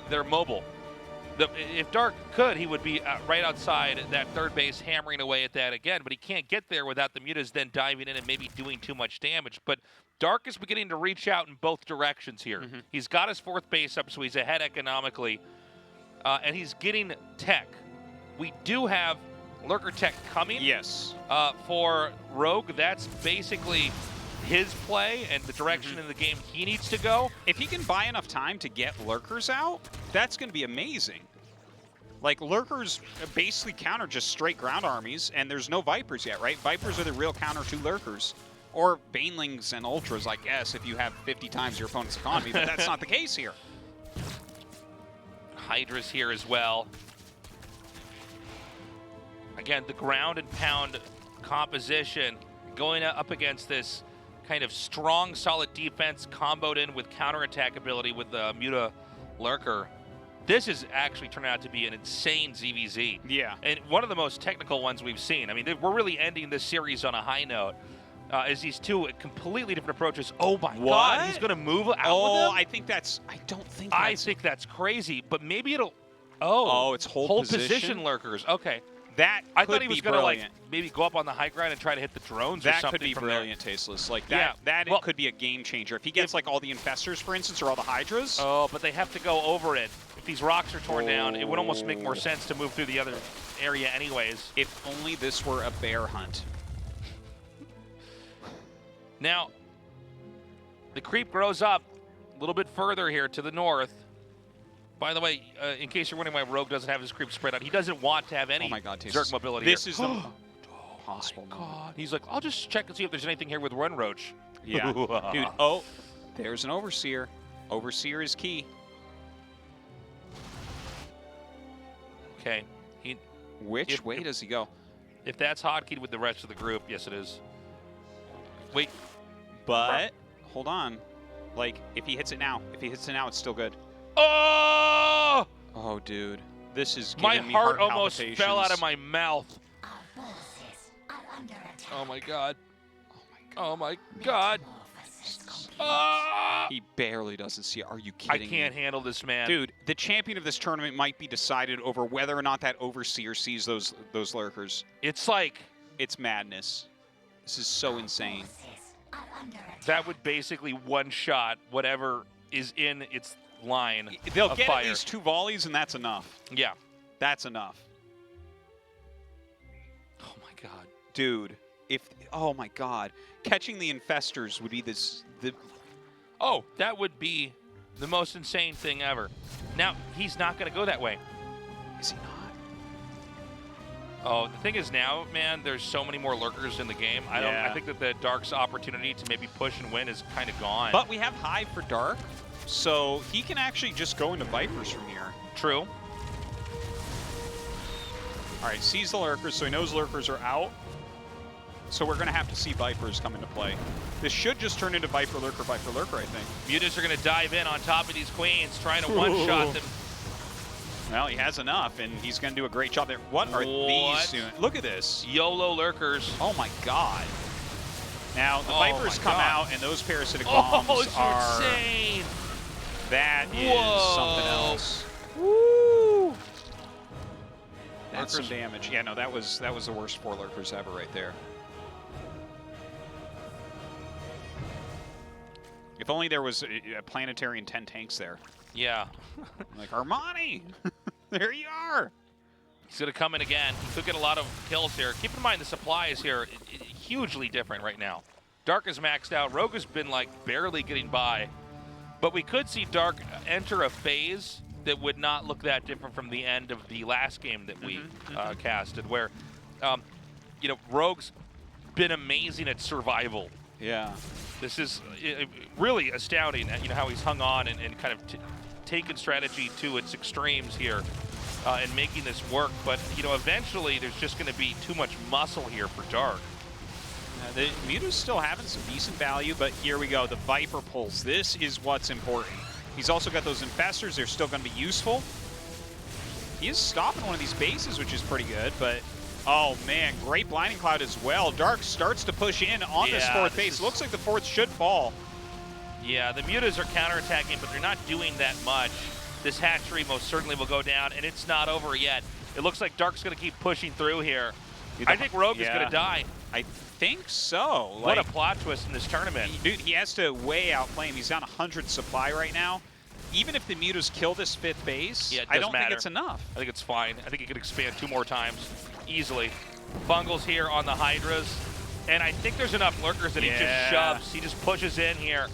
they're mobile. If Dark could, he would be right outside that 3rd base hammering away at that again, but he can't get there without the mutas then diving in and maybe doing too much damage. But Dark is beginning to reach out in both directions here. He's got his 4th base up, so he's ahead economically, and he's getting tech. We do have Lurker Tech coming. Yes. For Rogue, that's basically his play and the direction in the game he needs to go. If he can buy enough time to get Lurkers out, that's going to be amazing. Lurkers basically counter just straight ground armies, and there's no Vipers yet, right? Vipers are the real counter to Lurkers. Or Banelings and Ultras, I guess, if you have 50 times your opponent's economy, but that's not the case here. Hydra's here as well. Again, the ground and pound composition going up against this kind of strong, solid defense comboed in with counterattack ability with the Muta Lurker. This is actually turned out to be an insane ZVZ. Yeah. And one of the most technical ones we've seen. I mean, we're really ending this series on a high note. Is these 2 completely different approaches. Oh my God, he's going to move out with them? I think that's, I think that's crazy, but maybe it'll, it's hold position Lurkers. Okay. I thought he was going to like maybe go up on the high ground and try to hit the drones or something. That could be brilliant, Tasteless. Like that, it could be a game changer. If he gets like all the infestors, for instance, or all the hydras. Oh, but they have to go over it. If these rocks are torn down, it would almost make more sense to move through the other area anyways. If only this were a bear hunt. Now, the creep grows up a little bit further here to the north. By the way, in case you're wondering why Rogue doesn't have his creep spread out, he doesn't want to have any Zerg mobility This here. is the possible God. He's like, I'll just check and see if there's anything here with Run Roach. Yeah. Dude, oh, there's an Overseer. Overseer is key. Okay. Which way does he go? If that's hotkeyed with the rest of the group, yes it is. Wait. But, hold on. Like, if he hits it now, it's still good. Oh! Oh, dude. This is my giving me heart heart almost palpitations. fell out of my mouth. Oh my god. Oh my god. He barely doesn't see it. Are you kidding me? I can't handle this, man. Dude, the champion of this tournament might be decided over whether or not that Overseer sees those lurkers. It's like... It's madness. This is so insane. That would basically one-shot whatever is in its line They'll of get fire. at least 2 volleys, and that's enough. Yeah. That's enough. Oh my god. Dude, oh my god. Catching the infestors would be Oh, that would be the most insane thing ever. Now, he's not going to go that way. Is he not? Oh, the thing is now, man, there's so many more lurkers in the game. I think that the Dark's opportunity to maybe push and win is kind of gone. But we have Hive for Dark, so he can actually just go into Vipers from here. True. All right, sees the lurkers, so he knows lurkers are out. So we're going to have to see Vipers come into play. This should just turn into Viper, Lurker, I think. Mutas are going to dive in on top of these queens, trying to one-shot them. Well, he has enough, and he's going to do a great job there. What are these doing? Look at this. YOLO lurkers. Oh, my God. Now, the Vipers come out, and those parasitic bombs are... insane. That is something else. Woo! That's some damage. Yeah, no, that was the worst 4 lurkers ever right there. If only there was a planetary and 10 tanks there. Yeah. Like, Armani! There you are! He's going to come in again. He could get a lot of kills here. Keep in mind the supplies here hugely different right now. Dark is maxed out. Rogue has been like barely getting by. But we could see Dark enter a phase that would not look that different from the end of the last game that we casted, where, you know, Rogue's been amazing at survival. Yeah. This is really astounding, you know, how he's hung on and kind of taken strategy to its extremes here and making this work. But, you know, eventually there's just going to be too much muscle here for Dark. The Mewtwo's still having some decent value, but here we go. The Viper pulls. This is what's important. He's also got those infestors. They're still going to be useful. He is stopping one of these bases, which is pretty good, but... Oh, man, great Blinding Cloud as well. Dark starts to push in on this 4th base. Looks like the 4th should fall. Yeah, the Mutas are counterattacking, but they're not doing that much. This hatchery most certainly will go down, and it's not over yet. It looks like Dark's going to keep pushing through here. I think Rogue is going to die. I think so. What a plot twist in this tournament. Dude, he has to way outplay him. He's down 100 supply right now. Even if the Mutas kill this 5th base, I don't think it's enough. I think it's fine. I think he could expand 2 more times easily. Bungles here on the Hydras. And I think there's enough lurkers that he just shoves. He just pushes in here.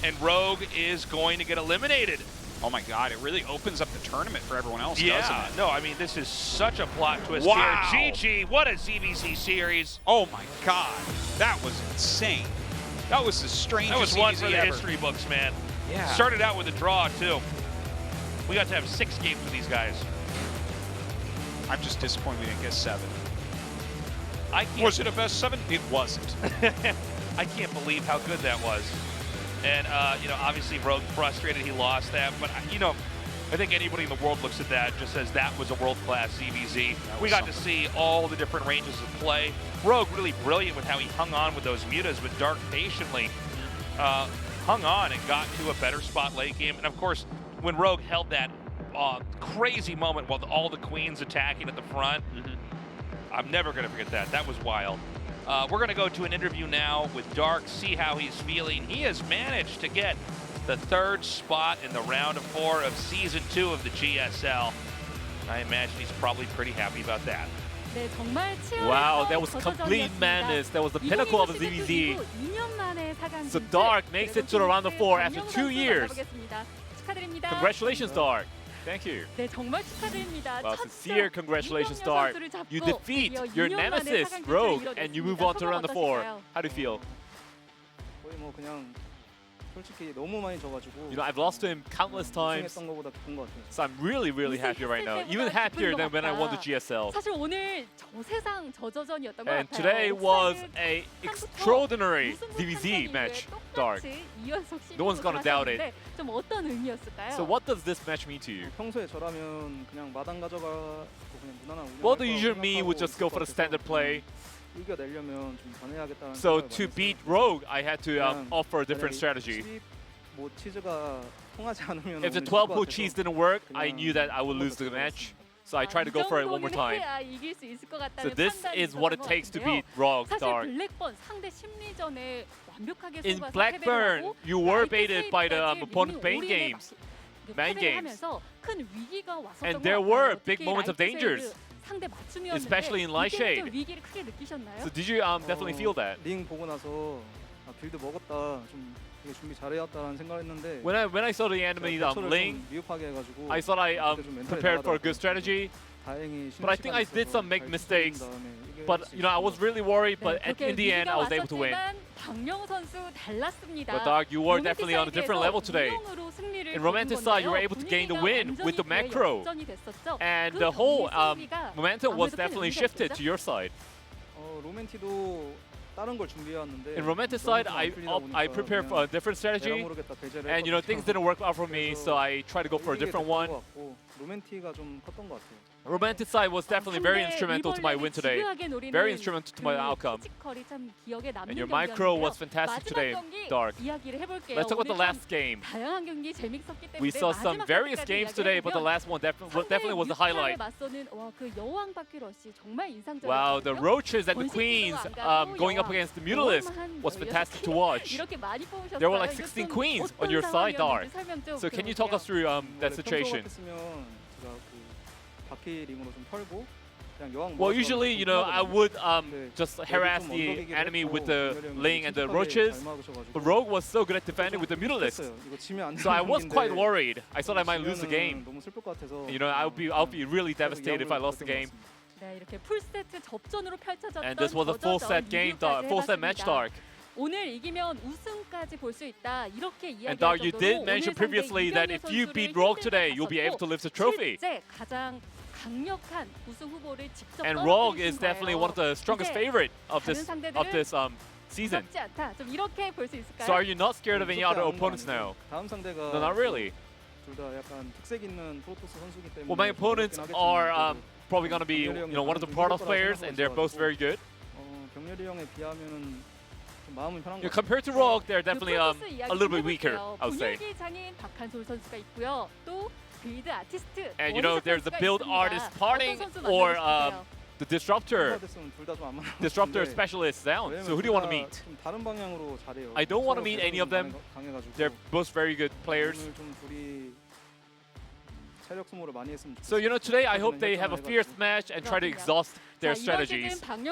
And Rogue is going to get eliminated. Oh my God, it really opens up the tournament for everyone else, doesn't it? No, I mean, this is such a plot twist here. GG, what a ZVC series. Oh my God, that was insane. That was the strangest That was one ZVC for the ever. history books, man. Yeah. Started out with a draw, too. We got to have 6 games with these guys. I'm just disappointed we didn't get 7. Was it a best 7? It wasn't. I can't believe how good that was. And, you know, obviously Rogue frustrated he lost that. But, you know, I think anybody in the world looks at that just says that was a world-class CVZ. We got to see all the different ranges of play. Rogue really brilliant with how he hung on with those mutas, but Dark patiently hung on and got to a better spot late game. And, of course, when Rogue held that crazy moment while all the queens attacking at the front, I'm never going to forget that. That was wild. We're going to go to an interview now with Dark, see how he's feeling. He has managed to get the 3rd spot in the round of 4 of Season 2 of the GSL. I imagine he's probably pretty happy about that. Wow, that was complete madness. That was the pinnacle of the ZVZ. So Dark makes it to the round of 4 after 2 years. Congratulations, Dark. Thank you. Wow, sincere congratulations, Dark. You defeat your nemesis, Rogue, and you move on to round of 4. How do you feel? You know, I've lost to him countless times, so I'm really, really happy right now. Even happier than when I won the GSL. And today was an extraordinary DVZ match, Dark. No one's gonna doubt it. So what does this match mean to you? Well, the usual me would just go for the standard play. So to beat Rogue, I had to offer a different strategy. If the 12-po cheese didn't work, I knew that I would lose the match. So I tried to go for it one more time. So this is what it takes to beat Rogue, Dark. In Blackburn, you were baited by the opponent's main games. And there were big moments of dangers, especially in Light Shade. So did you definitely feel that? When I saw the enemy Ling, I thought I prepared for a good strategy, but I think I did some mistakes. But you know, I was really worried, but in the end, I was able to win. But Dark, you were definitely on a different level today. In Romanticide, you were able to gain the win with the macro, and the whole momentum was definitely shifted to your side. In Romanticide, I prepared for a different strategy, and you know, things didn't work out for me, so I tried to go for a different one. Romanticide was definitely very instrumental to my win today, very instrumental to my outcome. And your micro was fantastic today, Dark. Let's talk about the last game. We saw some various games today, but the last one definitely was the highlight. Wow, the Roaches and the Queens going up against the Mutalisk was fantastic to watch. There were like 16 Queens on your side, Dark. So can you talk us through that situation? Well, usually, you know, I would just harass the enemy with the Ling and the Roaches, but Rogue was so good at defending with the Mutalisk. So I was quite worried. I thought I might lose the game. You know, I'll be really devastated if I lost the game. And this was a full set game, full set match, Dark. And Dark, you did mention previously that if you beat Rogue today, you'll be able to lift the trophy. And Rogue is definitely one of the strongest favorite of this season. So are you not scared of any other opponents now? No, not really. Well, my opponents are probably going to be, you know, one of the Protoss players, and they're both very good. Compared to Rogue, they're definitely a little bit weaker, I would say. And you know, there's the build artist parting or the disruptor specialist Zoun. So who do you want to meet? I don't want to meet any of them. They're both very good players. So you know, today I hope they have a fierce match and try to exhaust their strategies. And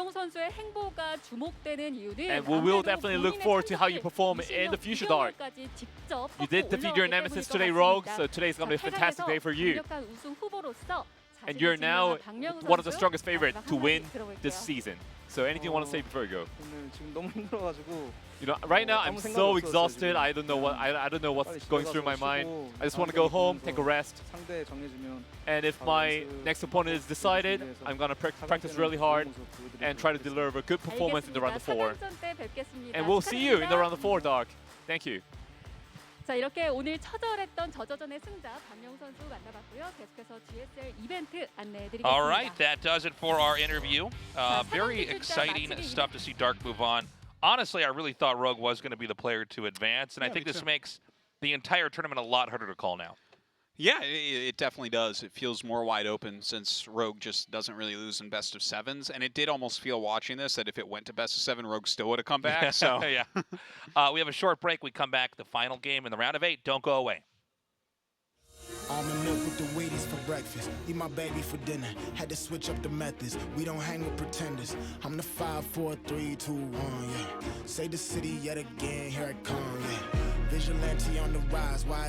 we will definitely look forward to how you perform in the future, Dark. You did defeat your nemesis today, Rogue, so today's going to be a fantastic day for you. And you're now one of the strongest favorites to win this season. So anything you want to say before you go? You know, right now I'm so exhausted. I don't know what's going through my mind. I just want to go home, take a rest. And if my next opponent is decided, I'm gonna practice really hard and try to deliver a good performance in the round of 4. And we'll see you in the round of 4, Dark. Thank you. 자, 이렇게 오늘 처절했던 저저전의 승자 박명호 선수 만나봤고요. 계속해서 GSL 이벤트 안내해드리겠습니다. All right, that does it for our interview. Very exciting stuff to see Dark move on. Honestly, I really thought Rogue was going to be the player to advance, and I think this makes the entire tournament a lot harder to call now. Yeah, it definitely does. It feels more wide open since Rogue just doesn't really lose in best of sevens. And it did almost feel watching this that if it went to best of seven, Rogue still would have come back. So yeah. We have a short break. We come back. The final game in the round of 8. Don't go away. Almond milk with the Wheaties for breakfast. Eat my baby for dinner. Had to switch up the methods. We don't hang with pretenders. I'm the 5, 4, 3, 2, 1, yeah. Say the city yet again. Here I come, yeah. Vigilante on the rise. Why?